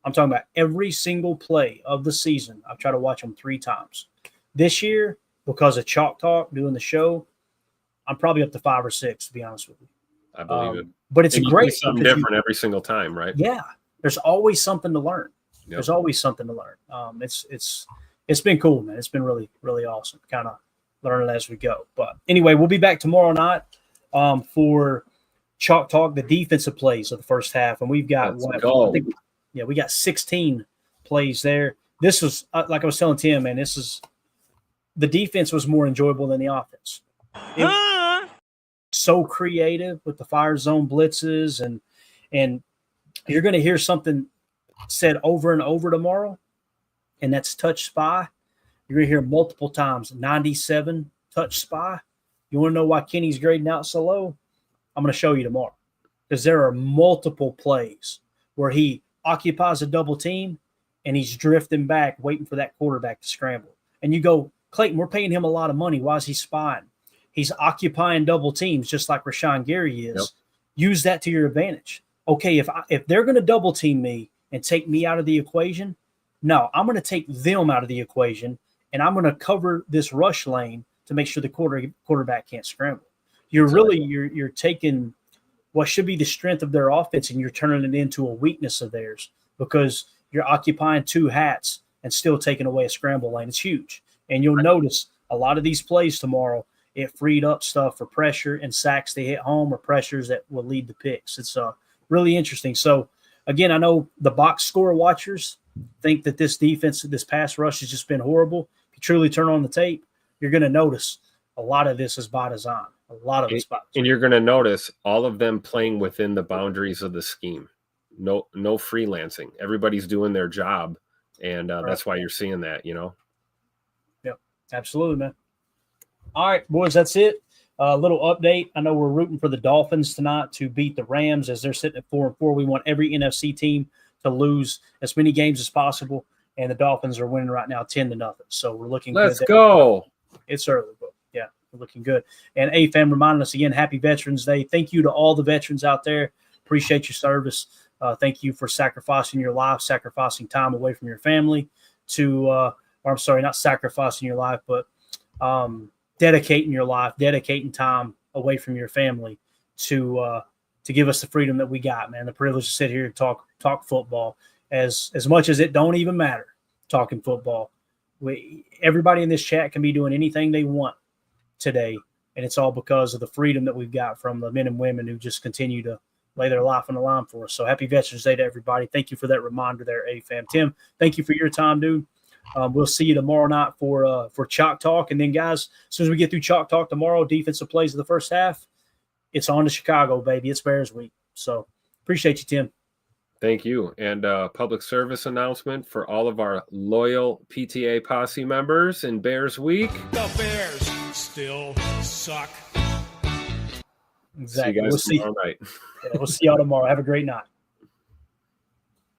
I'm talking about every single play of the season. I've tried to watch them 3 times. This year, because of Chalk Talk doing the show, I'm probably up to 5 or 6, to be honest with you. I believe it. But it's great. Something different every single time, right? Yeah. There's always something to learn. Yep. There's always something to learn. It's been cool, man. It's been really, really awesome. Kind of learning as we go. But anyway, we'll be back tomorrow night for Chalk Talk, the defensive plays of the first half. And we've got we got 16 plays there. This was like I was telling Tim, man, the defense was more enjoyable than the offense. So creative with the fire zone blitzes, and you're going to hear something said over and over tomorrow, and that's touch spy. You're going to hear multiple times 97 touch spy. You want to know why Kenny's grading out so low? I'm going to show you tomorrow, because there are multiple plays where he occupies a double team and he's drifting back, waiting for that quarterback to scramble. And you go, Clayton, we're paying him a lot of money. Why is he spying? He's occupying double teams just like Rashawn Gary is. Yep. Use that to your advantage. Okay, if they're going to double team me and take me out of the equation, no, I'm going to take them out of the equation, and I'm going to cover this rush lane to make sure the quarterback can't scramble. You're taking what should be the strength of their offense and you're turning it into a weakness of theirs because you're occupying 2 hats and still taking away a scramble lane. It's huge. And you'll notice a lot of these plays tomorrow, it freed up stuff for pressure and sacks they hit home or pressures that will lead to picks. It's really interesting. So, again, I know the box score watchers think that this defense, this pass rush has just been horrible. If you truly turn on the tape, you're going to notice a lot of this is by design. A lot of it's by design. And you're going to notice all of them playing within the boundaries of the scheme. No freelancing. Everybody's doing their job, and that's why you're seeing that, Yep, absolutely, man. All right, boys, that's it. A little update. I know we're rooting for the Dolphins tonight to beat the Rams as they're sitting at 4-4. We want every NFC team to lose as many games as possible, and the Dolphins are winning right now 10-0. So we're looking good. Let's go. It's early, but yeah, we're looking good. And AFAM reminding us again, happy Veterans Day. Thank you to all the veterans out there. Appreciate your service. Thank you for sacrificing your life, sacrificing time away from your family not sacrificing your life, but dedicating your life, dedicating time away from your family to give us the freedom that we got, man. The privilege to sit here and talk football as much as it don't even matter talking football. everybody in this chat can be doing anything they want today, and it's all because of the freedom that we've got from the men and women who just continue to lay their life on the line for us. So happy Veterans Day to everybody. Thank you for that reminder there, AFAM. Tim, thank you for your time, dude. We'll see you tomorrow night for Chalk Talk. And then, guys, as soon as we get through Chalk Talk tomorrow, defensive plays of the first half, it's on to Chicago, baby. It's Bears week. So appreciate you, Tim. Thank you. And public service announcement for all of our loyal PTA posse members in Bears week. The Bears still suck. Exactly. See you guys tomorrow night. We'll see y'all tomorrow. Have a great night.